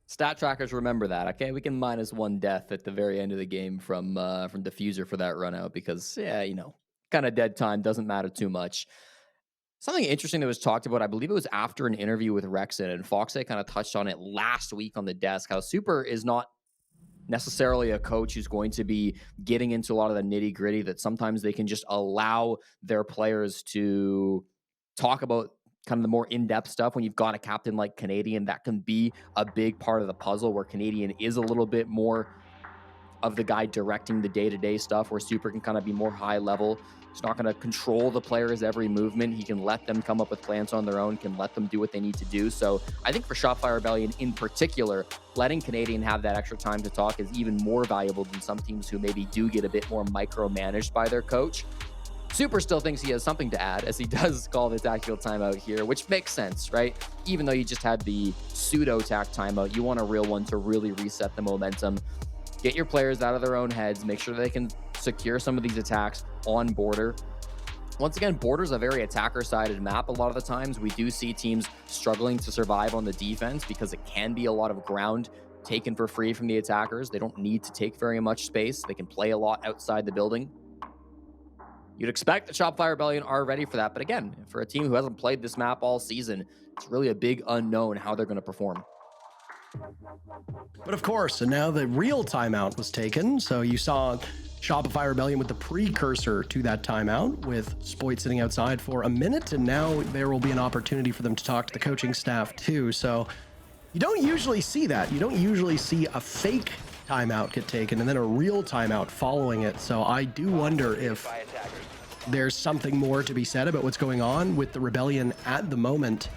Stat trackers remember that. Okay, we can -1 death at the very end of the game from Diffuser for that run out because, yeah, you know, kind of dead time, doesn't matter too much. Something interesting that was talked about, I believe it was after an interview with Rexon, and Foxay kind of touched on it last week on the desk, how Super is not necessarily a coach who's going to be getting into a lot of the nitty gritty, that sometimes they can just allow their players to talk about kind of the more in-depth stuff. When you've got a captain like Canadian, that can be a big part of the puzzle, where Canadian is a little bit more of the guy directing the day-to-day stuff, where Super can kind of be more high level. He's not going to control the players' every movement. He can let them come up with plans on their own, can let them do what they need to do. So I think for Shopify Rebellion in particular, letting Canadian have that extra time to talk is even more valuable than some teams who maybe do get a bit more micromanaged by their coach. Super still thinks he has something to add, as he does call the tactical timeout here, which makes sense, right? Even though you just had the pseudo-tac timeout, you want a real one to really reset the momentum. Get your players out of their own heads, make sure they can secure some of these attacks on Border. Once again, Border's a very attacker-sided map. A lot of the times we do see teams struggling to survive on the defense because it can be a lot of ground taken for free from the attackers. They don't need to take very much space. They can play a lot outside the building. You'd expect the Shopify Rebellion are ready for that. But again, for a team who hasn't played this map all season, it's really a big unknown how they're going to perform. But of course, and now the real timeout was taken. So you saw Shopify Rebellion with the precursor to that timeout, with Spoit sitting outside for a minute. And now there will be an opportunity for them to talk to the coaching staff too. So you don't usually see that. You don't usually see a fake timeout get taken and then a real timeout following it. So I do wonder if there's something more to be said about what's going on with the Rebellion at the moment.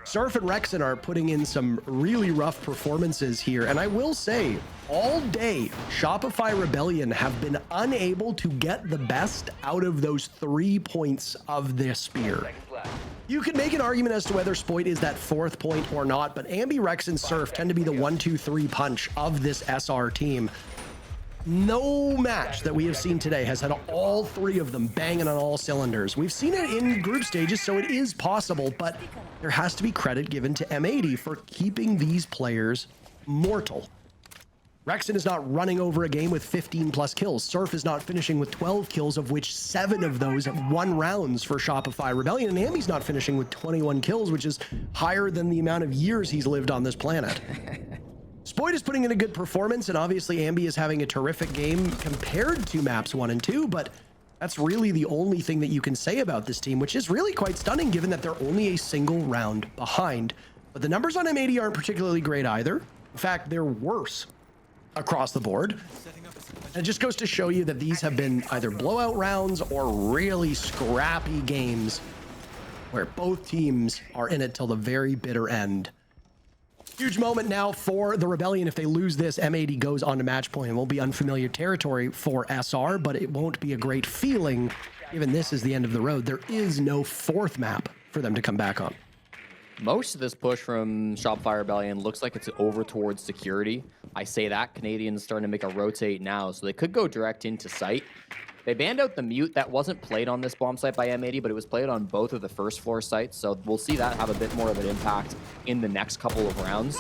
Surf and Rexon are putting in some really rough performances here. And I will say, all day, Shopify Rebellion have been unable to get the best out of those 3 points of this spear. You could make an argument as to whether Spoit is that 4th point or not, but Ambi, Rex, and Surf tend to be the 1-2-3 punch of this SR team. No match that we have seen today has had all 3 of them banging on all cylinders. We've seen it in group stages, so it is possible, but there has to be credit given to M80 for keeping these players mortal. Rexon is not running over a game with 15 plus kills. Surf is not finishing with 12 kills, of which 7 of those have 1 rounds for Shopify Rebellion. And Ambi's not finishing with 21 kills, which is higher than the amount of years he's lived on this planet. Spoit is putting in a good performance, and obviously Ambi is having a terrific game compared to maps 1 and 2, but that's really the only thing that you can say about this team, which is really quite stunning given that they're only a single round behind. But the numbers on M80 aren't particularly great either. In fact, they're worse across the board. And it just goes to show you that these have been either blowout rounds or really scrappy games where both teams are in it till the very bitter end. Huge moment now for the Rebellion. If they lose this, M80 goes on to match point. It won't be unfamiliar territory for SR, but it won't be a great feeling given this is the end of the road. There is no 4th map for them to come back on. Most of this push from Shopify Rebellion looks like it's over towards security. I say that, Canadians starting to make a rotate now, so they could go direct into site. They banned out the mute. That wasn't played on this bomb site by M80, but it was played on both of the first floor sites, so we'll see that have a bit more of an impact in the next couple of rounds.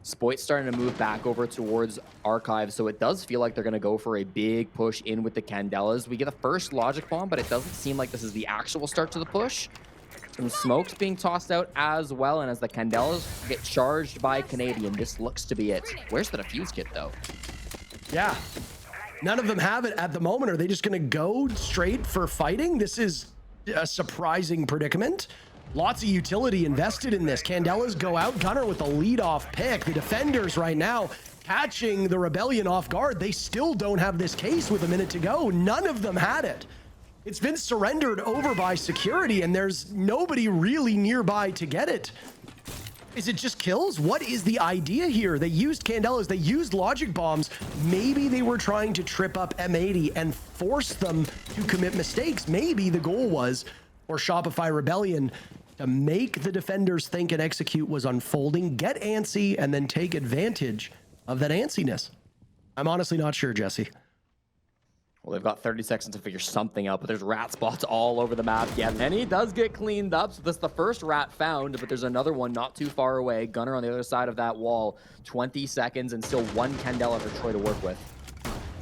Spoit's starting to move back over towards Archive, so it does feel like they're going to go for a big push in with the Candelas. We get the first logic bomb, but it doesn't seem like this is the actual start to the push. Some smokes being tossed out as well, and as the Candelas get charged by Canadian, this looks to be it. Where's the defuse kit, though? Yeah. None of them have it at the moment. Are they just going to go straight for fighting? This is a surprising predicament. Lots of utility invested in this. Candelas go out. Gunner with a lead-off pick. The defenders right now catching the Rebellion off guard. They still don't have this case with a minute to go. None of them had it. It's been surrendered over by security, and there's nobody really nearby to get it. Is it just kills? What is the idea here? They used Candelas, they used logic bombs. Maybe they were trying to trip up M80 and force them to commit mistakes. Maybe the goal was for Shopify Rebellion to make the defenders think and execute was unfolding, get antsy, and then take advantage of that antsiness. I'm honestly not sure, Jesse. Well, they've got 30 seconds to figure something out, but there's rat spots all over the map. Yeah, and he does get cleaned up. So that's the first rat found, but there's another one not too far away. Gunner on the other side of that wall. 20 seconds and still 1 Candela for Troy to work with.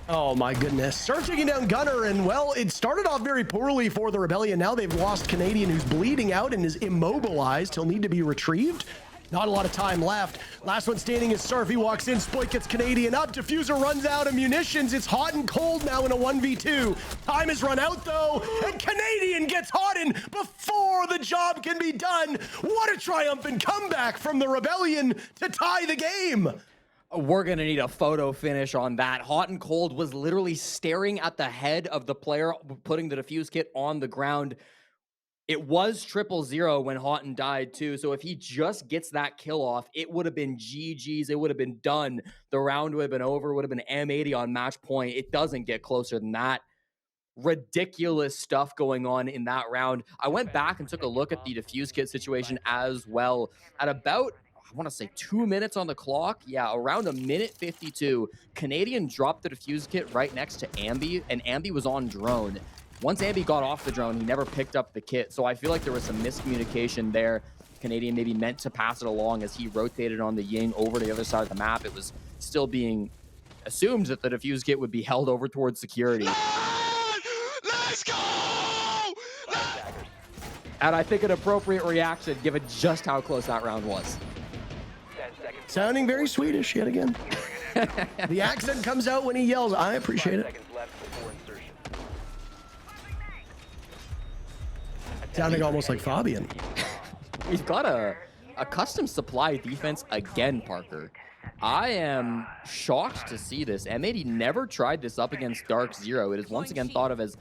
Oh my goodness. Start taking down Gunner, and well, it started off very poorly for the Rebellion. Now they've lost Canadian, who's bleeding out and is immobilized. He'll need to be retrieved. Not a lot of time left. Last one standing is Surf. He walks in. Spoit gets Canadian up. Diffuser runs out of munitions. It's hot and cold now in a 1v2. Time has run out though, and Canadian gets hot in before the job can be done. What a triumphant comeback from the Rebellion to tie the game. We're going to need a photo finish on that. Hot and Cold was literally staring at the head of the player putting the defuse kit on the ground. It was 0-0 when Houghton died too, so if he just gets that kill off, it would have been GG's, it would have been done. The round would have been over, would have been M80 on match point. It doesn't get closer than that. Ridiculous stuff going on in that round. I went back and took a look at the defuse kit situation as well. At about, I want to say 2 minutes on the clock, yeah, around 1:52, Canadian dropped the defuse kit right next to Ambi, and Ambi was on drone. Once Ambi got off the drone, he never picked up the kit. So I feel like there was some miscommunication there. Canadian maybe meant to pass it along as he rotated on the Ying over to the other side of the map. It was still being assumed that the defuse kit would be held over towards security. Let's go! And I think an appropriate reaction given just how close that round was. Sounding very Swedish yet again. The accent comes out when he yells. I appreciate it. Sounding almost like Fabian. We've got a custom supply defense again, Parker. I am shocked to see this. M80 never tried this up against Dark Zero. It is once again thought of as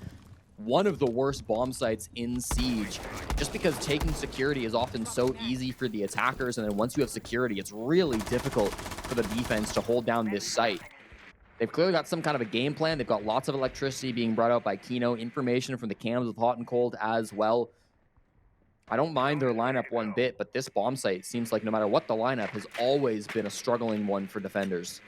one of the worst bomb sites in Siege, just because taking security is often so easy for the attackers, and then once you have security, it's really difficult for the defense to hold down this site. They've clearly got some kind of a game plan. They've got lots of electricity being brought out by Kino, information from the cams with hot and cold as well. I don't mind their lineup one bit, but this bomb site seems like no matter what the lineup has always been a struggling one for defenders.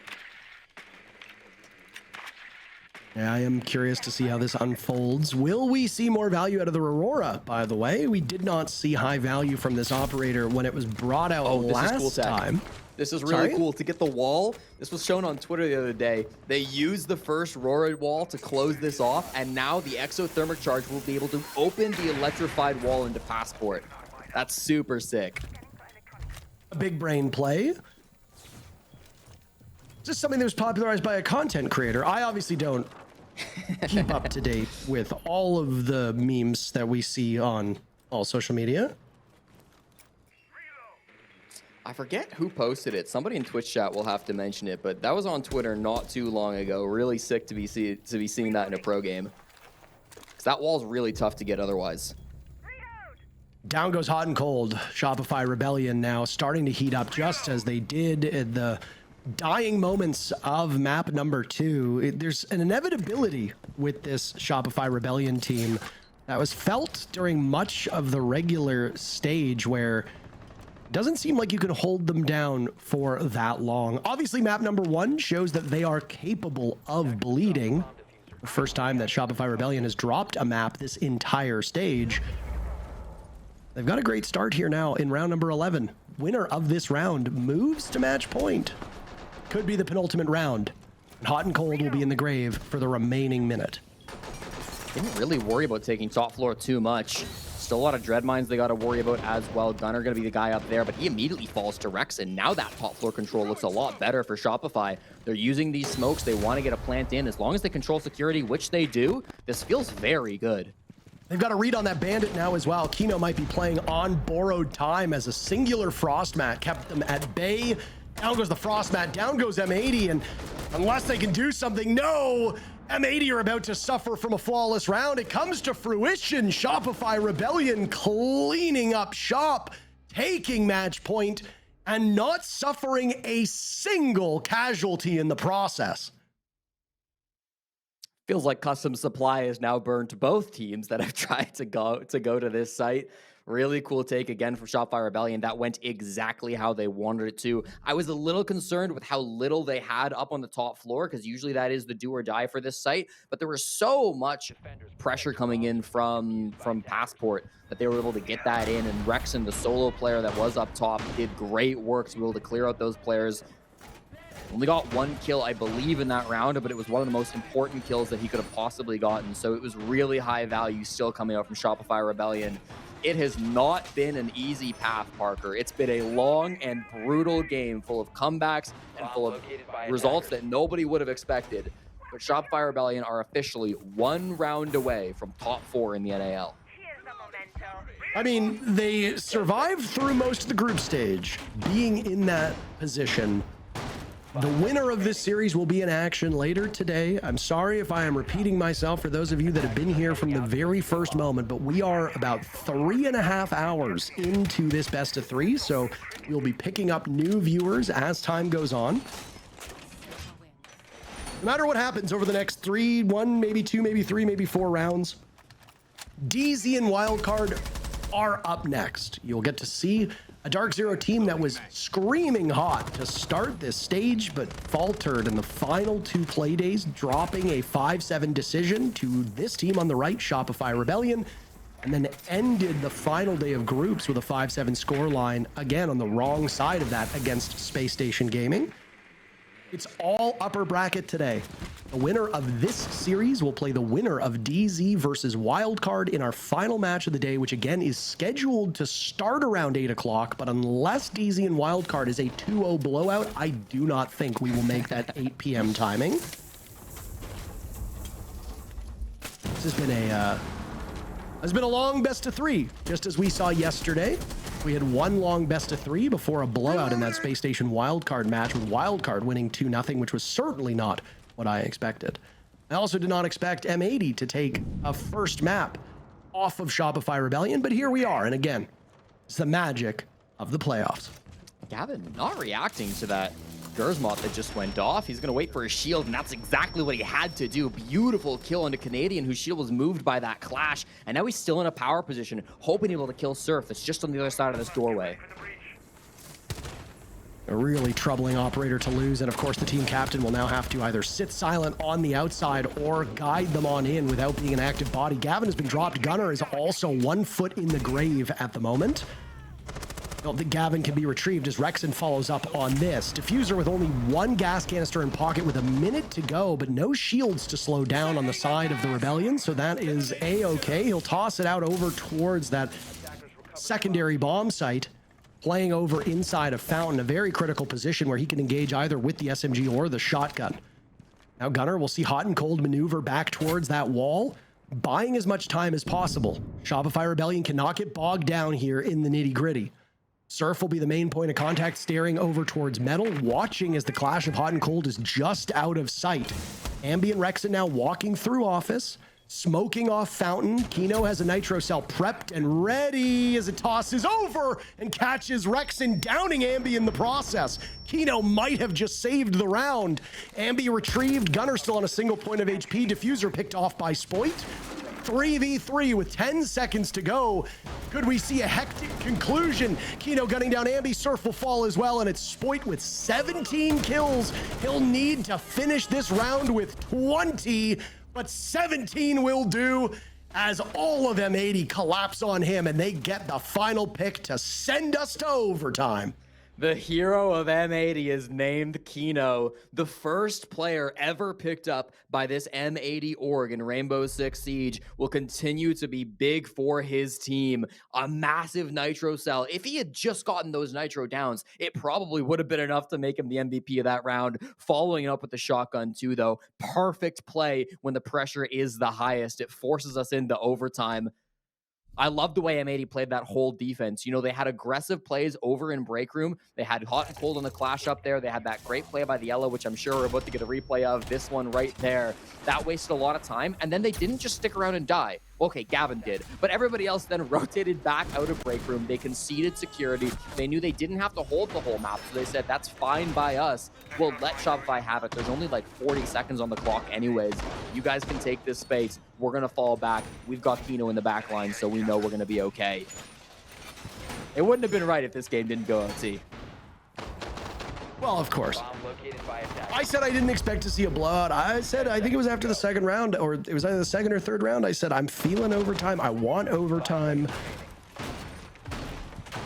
Yeah, I am curious to see how this unfolds. Will we see more value out of the Aurora, by the way? We did not see high value from this operator when it was brought out last time. This is really cool to get the wall. This was shown on Twitter the other day. They used the first Aurora wall to close this off, and now the exothermic charge will be able to open the electrified wall into Passport. That's super sick. A big brain play. Just something that was popularized by a content creator. I obviously don't keep up to date with all of the memes that we see on all social media. I forget who posted it. Somebody in Twitch chat will have to mention it, but that was on Twitter not too long ago. Really sick to be seeing that in a pro game. Because that wall's really tough to get otherwise. Down goes hot and cold. Shopify Rebellion now starting to heat up just as they did in the dying moments of map number 2. There's an inevitability with this Shopify Rebellion team that was felt during much of the regular stage, where it doesn't seem like you can hold them down for that long. Obviously, map number 1 shows that they are capable of bleeding. The first time that Shopify Rebellion has dropped a map this entire stage. They've got a great start here now in round number 11. Winner of this round moves to match point. Could be the penultimate round. Hot and cold will be in the grave for the remaining minute. Didn't really worry about taking top floor too much. Still a lot of dread mines they got to worry about as well. Gunner going to be the guy up there, but he immediately falls to Rex, and now that top floor control looks a lot better for Shopify. They're using these smokes. They want to get a plant in. As long as they control security, which they do, this feels very good. They've got a read on that bandit now as well. Kino might be playing on borrowed time as a singular frost mat kept them at bay. Down goes the frost mat, down goes M80, and unless they can do something, no! M80 are about to suffer from a flawless round. It comes to fruition. Shopify Rebellion cleaning up shop, taking match point, and not suffering a single casualty in the process. Feels like custom supply has now burned both teams that have tried to go to this site. Really cool take again from Shopify Rebellion. That went exactly how they wanted it to. I was a little concerned with how little they had up on the top floor, because usually that is the do or die for this site. But there was so much pressure coming in from Passport that they were able to get that in. And Rex, and the solo player that was up top, did great work to be able to clear out those players. Only got 1 kill, I believe, in that round, but it was one of the most important kills that he could have possibly gotten. So it was really high value still coming out from Shopify Rebellion. It has not been an easy path, Parker. It's been a long and brutal game full of comebacks and full of results that nobody would have expected. But Shopify Rebellion are officially 1 round away from top 4 in the NAL. I mean, they survived through most of the group stage, being in that position. The winner of this series will be in action later today. I'm sorry if I am repeating myself for those of you that have been here from the very first moment, but we are about 3.5 hours into this best of 3, so we'll be picking up new viewers as time goes on. No matter what happens over the next 3, 1, maybe 2, maybe 3, maybe 4 rounds, DZ and Wildcard are up next. You'll get to see a Dark Zero team that was screaming hot to start this stage, but faltered in the final 2 play days, dropping a 5-7 decision to this team on the right, Shopify Rebellion, and then ended the final day of groups with a 5-7 scoreline, again on the wrong side of that against Space Station Gaming. It's all upper bracket today. The winner of this series will play the winner of DZ versus Wildcard in our final match of the day, which again is scheduled to start around 8 o'clock. But unless DZ and Wildcard is a 2-0 blowout, I do not think we will make that 8 p.m. timing. This has been a long best of 3, just as we saw yesterday. We had 1 long best of 3 before a blowout in that Space Station Wildcard match, with Wildcard winning 2-0, which was certainly not what I expected. I also did not expect M80 to take a first map off of Shopify Rebellion, but here we are. And again, it's the magic of the playoffs. Gavin not reacting to that Gersmot that just went off. He's going to wait for his shield, and that's exactly what he had to do. Beautiful kill on a Canadian whose shield was moved by that clash, and now he's still in a power position, hoping able to kill Surf. That's just on the other side of this doorway. A really troubling operator to lose, and of course the team captain will now have to either sit silent on the outside or guide them on in without being an active body. Gavin has been dropped. Gunner is also 1 foot in the grave at the moment. I don't think Gavin can be retrieved as Rexon follows up on this. Diffuser with only 1 gas canister in pocket with a minute to go, but no shields to slow down on the side of the Rebellion, so that is A-okay. He'll toss it out over towards that secondary bomb site, playing over inside of Fountain, a very critical position where he can engage either with the SMG or the shotgun. Now Gunner will see hot and cold maneuver back towards that wall, buying as much time as possible. Shopify Rebellion cannot get bogged down here in the nitty-gritty. Surf will be the main point of contact, staring over towards Metal, watching as the clash of hot and cold is just out of sight. Ambient Rexon now walking through office, smoking off Fountain. Kino has a nitro cell prepped and ready as it tosses over and catches Rexon, downing Ambi in the process. Kino might have just saved the round. Ambi retrieved, Gunner still on a single point of HP, Diffuser picked off by Spoit. 3v3 with 10 seconds to go. Could we see a hectic conclusion? Kino gunning down Ambi, Surf will fall as well, and it's Spoit with 17 kills. He'll need to finish this round with 20, but 17 will do as all of M80 collapse on him, and they get the final pick to send us to overtime. The hero of M80 is named Kino, the first player ever picked up by this M80 org in Rainbow Six Siege. Will continue to be big for his team. A massive nitro cell. If he had just gotten those nitro downs, it probably would have been enough to make him the MVP of that round. Following it up with the shotgun too, though. Perfect play when the pressure is the highest. It forces us into overtime. I love the way M80 played that whole defense. You know, they had aggressive plays over in break room. They had hot and cold on the clash up there. They had that great play by the yellow, which I'm sure we're about to get a replay of. This one right there. That wasted a lot of time. And then they didn't just stick around and die. Okay, Gavin did. But everybody else then rotated back out of break room. They conceded security. They knew they didn't have to hold the whole map. So they said, that's fine by us. We'll let Shopify have it. There's only like 40 seconds on the clock anyways. You guys can take this space. We're going to fall back. We've got Kino in the back line, so we know we're going to be okay. It wouldn't have been right if this game didn't go OT. Well, of course. I said I didn't expect to see a blowout. I said, I think it was after the second round, or it was either the second or third round. I said, I'm feeling overtime. I want overtime.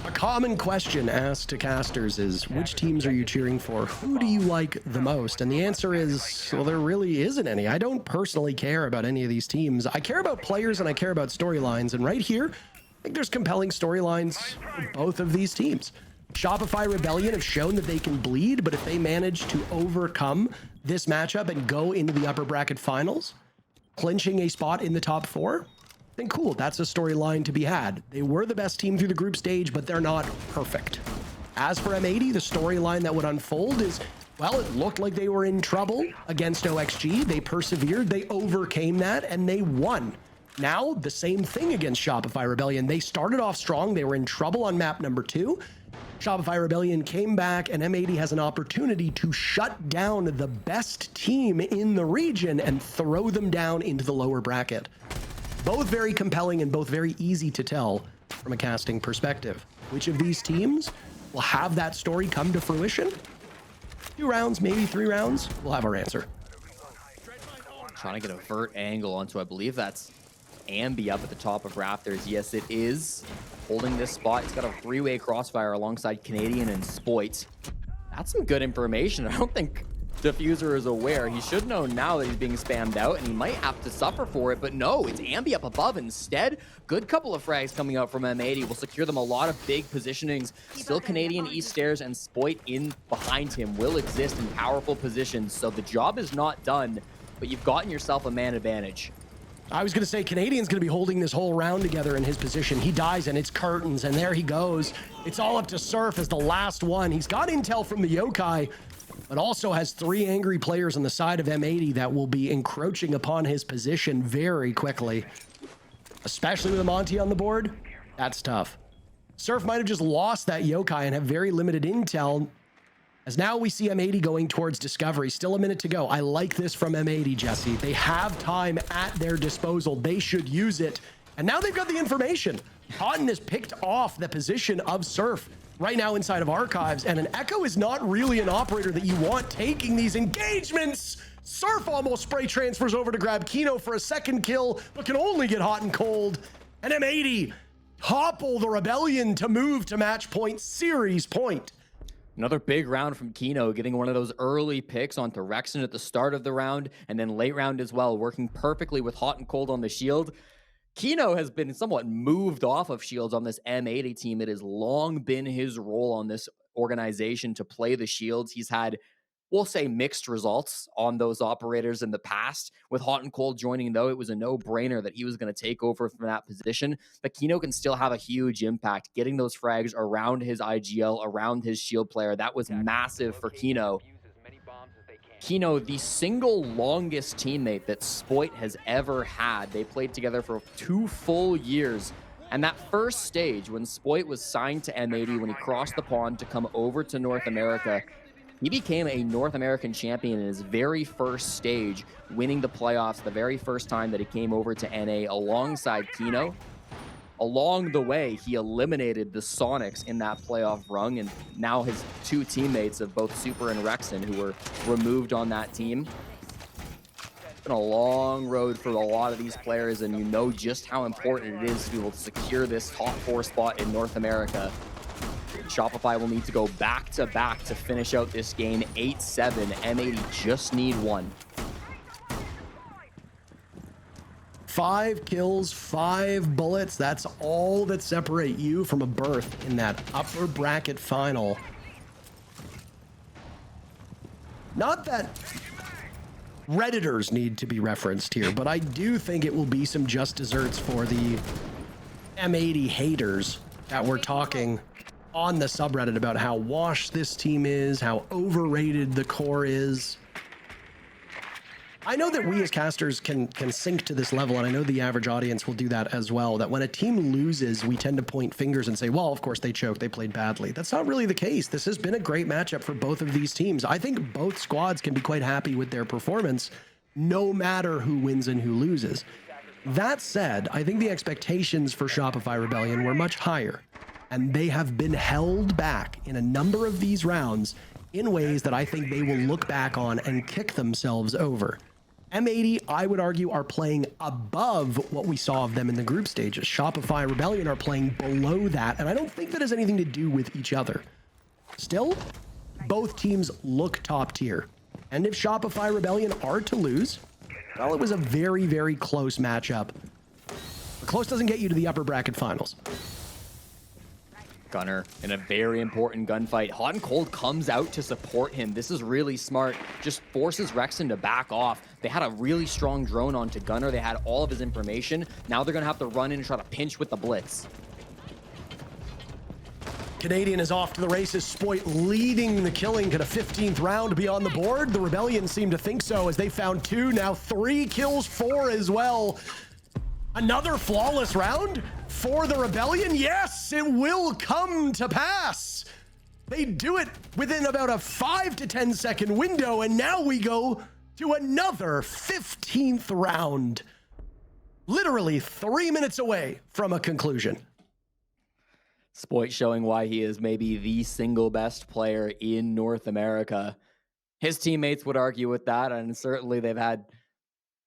A common question asked to casters is, which teams are you cheering for? Who do you like the most? And the answer is, well, there really isn't any. I don't personally care about any of these teams. I care about players and I care about storylines. And right here, I think there's compelling storylines for both of these teams. Shopify Rebellion have shown that they can bleed, but if they manage to overcome this matchup and go into the upper bracket finals, clinching a spot in the top 4, then cool, that's a storyline to be had. They were the best team through the group stage, but they're not perfect. As for M80, the storyline that would unfold is, well, it looked like they were in trouble against OXG. They persevered, they overcame that, and they won. Now, the same thing against Shopify Rebellion. They started off strong. They were in trouble on map number 2. Shopify Rebellion came back, and M80 has an opportunity to shut down the best team in the region and throw them down into the lower bracket. Both very compelling and both very easy to tell from a casting perspective. Which of these teams will have that story come to fruition? 2 rounds, maybe 3 rounds. We'll have our answer. Trying to get a vert angle onto, I believe that's Ambi up at the top of Raptors. Yes, it is. Holding this spot. He's got a 3-way crossfire alongside Canadian and Spoit. That's some good information. I don't think Diffuser is aware. He should know now that he's being spammed out, and he might have to suffer for it, but no, it's Ambi up above instead. Good couple of frags coming out from M80 will secure them a lot of big positionings. Still Canadian East stairs, and Spoit in behind him will exist in powerful positions, so the job is not done, but you've gotten yourself a man advantage. I was going to say, Canadian's going to be holding this whole round together in his position. He dies, and it's curtains, and there he goes. It's all up to Surf as the last one. He's got intel from the Yokai. but also has 3 angry players on the side of M80 that will be encroaching upon his position very quickly. Especially with a Monty on the board, that's tough. Surf might have just lost that yokai and have very limited intel, as now we see M80 going towards Discovery. Still a minute to go. I like this from M80, Jesse. They have time at their disposal. They should use it. And now they've got the information. Cotton has picked off the position of Surf right now inside of Archives, and an Echo is not really an operator that you want taking these engagements. Surf almost spray transfers over to grab Kino for a second kill, but can only get hot and cold. And M80 topple the Rebellion to move to match point, series point. Another big round from Kino, getting one of those early picks onto Rexon at the start of the round, and then late round as well, working perfectly with hot and cold on the shield. Kino has been somewhat moved off of shields on this M80 team. It has long been his role on this organization to play the shields. He's had, we'll say, mixed results on those operators in the past. With hot and cold joining, though, it was a no-brainer that he was going to take over from that position. But Kino can still have a huge impact, getting those frags around his IGL, around his shield player. That was massive for Kino. Kino, the single longest teammate that Spoit has ever had. They played together for 2 full years. And that first stage, when Spoit was signed to M80, when he crossed the pond to come over to North America, he became a North American champion in his very first stage, winning the playoffs the very first time that he came over to NA alongside Kino. Along the way, he eliminated the Sonics in that playoff rung, and now his 2 teammates of both Super and Rexon, who were removed on that team. It's been a long road for a lot of these players, and you know just how important it is to be able to secure this top 4 spot in North America. Shopify will need to go back-to-back to finish out this game 8-7. M80 just need 1. 5 kills, 5 bullets. That's all that separate you from a berth in that upper bracket final. Not that Redditors need to be referenced here, but I do think it will be some just desserts for the M80 haters that we're talking on the subreddit about how washed this team is, how overrated the core is. I know that we as casters can sink to this level, and I know the average audience will do that as well, that when a team loses, we tend to point fingers and say, well, of course they choked, they played badly. That's not really the case. This has been a great matchup for both of these teams. I think both squads can be quite happy with their performance, no matter who wins and who loses. That said, I think the expectations for Shopify Rebellion were much higher, and they have been held back in a number of these rounds in ways that I think they will look back on and kick themselves over. M80, I would argue, are playing above what we saw of them in the group stages. Shopify Rebellion are playing below that, and I don't think that has anything to do with each other. Still, both teams look top tier. And if Shopify Rebellion are to lose, well, it was a very, very close matchup. But close doesn't get you to the upper bracket finals. Gunner in a very important gunfight. Hot and Cold comes out to support him. This is really smart. Just forces Rexon to back off. They had a really strong drone onto Gunner. They had all of his information. Now they're going to have to run in and try to pinch with the blitz. Canadian is off to the races. Spoit leading the killing. Could a 15th round be on the board? The Rebellion seem to think so, as they found 2, now 3 kills, 4 as well. Another flawless round for the Rebellion? Yes, it will come to pass. They do it within about a 5 to 10 second window, and now we go to another 15th round. Literally 3 minutes away from a conclusion. Spoit showing why he is maybe the single best player in North America. His teammates would argue with that, and certainly they've had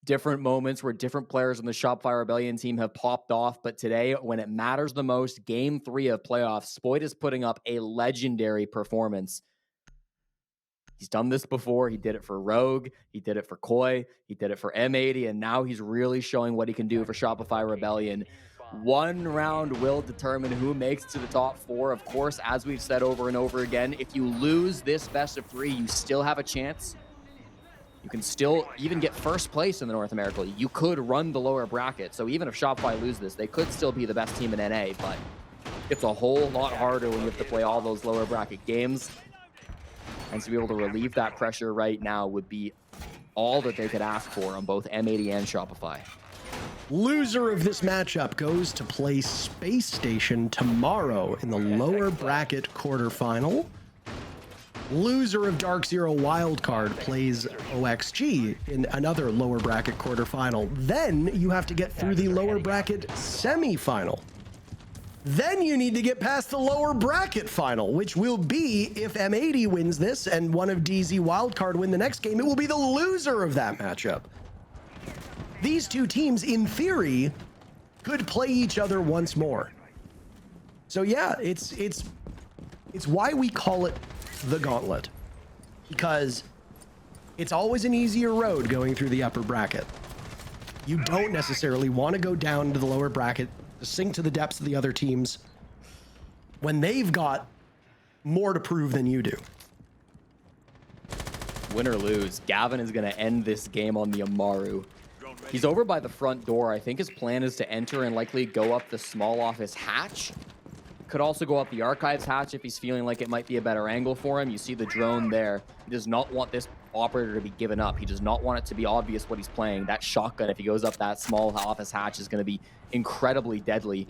different moments where different players on the Shopify Rebellion team have popped off, but today, when it matters the most, Game 3 of playoffs, Spoit is putting up a legendary performance. He's done this before. He did it for Rogue, he did it for Koi, he did it for M80, and now he's really showing what he can do for Shopify Rebellion. 1 round will determine who makes it to the top 4. Of course, as we've said over and over again, if you lose this best of 3, you still have a chance. You can still even get first place in the North America League. You could run the lower bracket. So even if Shopify lose this, they could still be the best team in NA, but it's a whole lot harder when you have to play all those lower bracket games. And to be able to relieve that pressure right now would be all that they could ask for on both M80 and Shopify. Loser of this matchup goes to play Space Station tomorrow in the lower bracket quarterfinal. Loser of Dark Zero Wildcard plays OXG in another lower bracket quarterfinal. Then you have to get through the lower bracket semifinal. Then you need to get past the lower bracket final, which will be if M80 wins this and one of DZ Wildcard win the next game, it will be the loser of that matchup. These two teams, in theory, could play each other once more. So yeah, it's why we call it the gauntlet, because it's always an easier road going through the upper bracket. You don't necessarily want to go down to the lower bracket to sink to the depths of the other teams when they've got more to prove than you do. Win or lose, Gavin is going to end this game on the Amaru. He's over by the front door. I think his plan is to enter and likely go up the small office hatch. Could also go up the archives hatch if he's feeling like it might be a better angle for him. You see the drone there. He does not want this operator to be given up. He does not want it to be obvious what he's playing. That shotgun, if he goes up that small office hatch, is going to be incredibly deadly.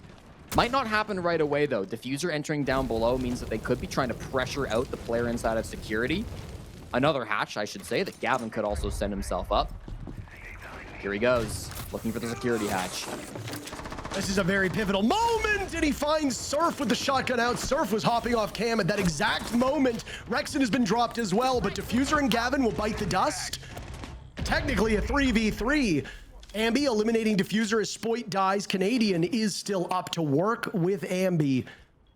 Might not happen right away, though. Diffuser entering down below means that they could be trying to pressure out the player inside of security. Another hatch, I should say, that Gavin could also send himself up. Here he goes, looking for the security hatch. This is a very pivotal moment, and he finds Surf with the shotgun out. Surf was hopping off cam at that exact moment. Rexon has been dropped as well, but Diffuser and Gavin will bite the dust. Technically a 3v3. Ambi eliminating Diffuser as Spoit dies. Canadian is still up to work with Ambi.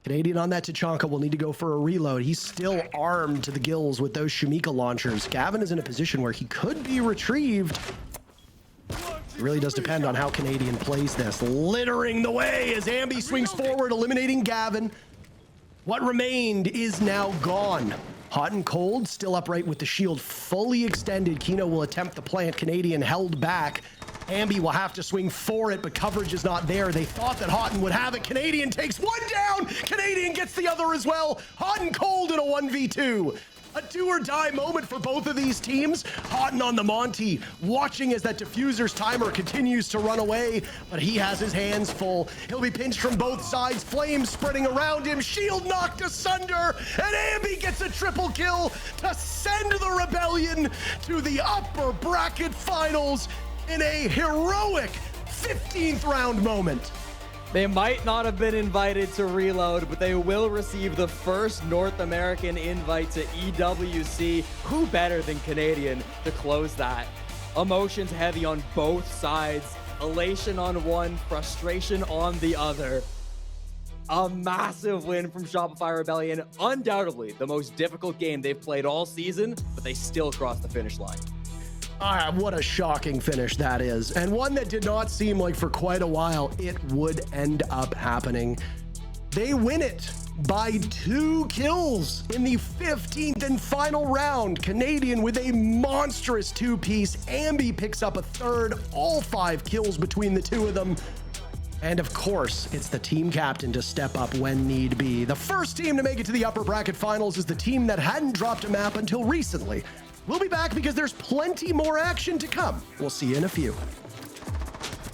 Canadian on that Tachanka will need to go for a reload. He's still armed to the gills with those Shamika launchers. Gavin is in a position where he could be retrieved. It really does depend on how Canadian plays this. Littering the way as Ambi swings forward, eliminating Gavin. What remained is now gone. Hot and cold, still upright with the shield fully extended. Kino will attempt the plant. Canadian held back. Ambi will have to swing for it, but coverage is not there. They thought that Houghton would have it. Canadian takes one down. Canadian gets the other as well. Hot and cold in a 1v2. A do or die moment for both of these teams. Houghton on the Monty, watching as that Diffuser's timer continues to run away, but he has his hands full. He'll be pinched from both sides, flames spreading around him, shield knocked asunder, and Ambi gets a triple kill to send the Rebellion to the upper bracket finals in a heroic 15th round moment. They might not have been invited to Reload, but they will receive the first North American invite to EWC. Who better than Canadian to close that? Emotions heavy on both sides. Elation on one, frustration on the other. A massive win from Shopify Rebellion. Undoubtedly the most difficult game they've played all season, but they still crossed the finish line. What a shocking finish that is. And one that did not seem like for quite a while it would end up happening. They win it by 2 kills in the 15th and final round. Canadian with a monstrous 2-piece. Ambi picks up a third, all 5 kills between the two of them. And of course, it's the team captain to step up when need be. The first team to make it to the upper bracket finals is the team that hadn't dropped a map until recently. We'll be back because there's plenty more action to come. We'll see you in a few.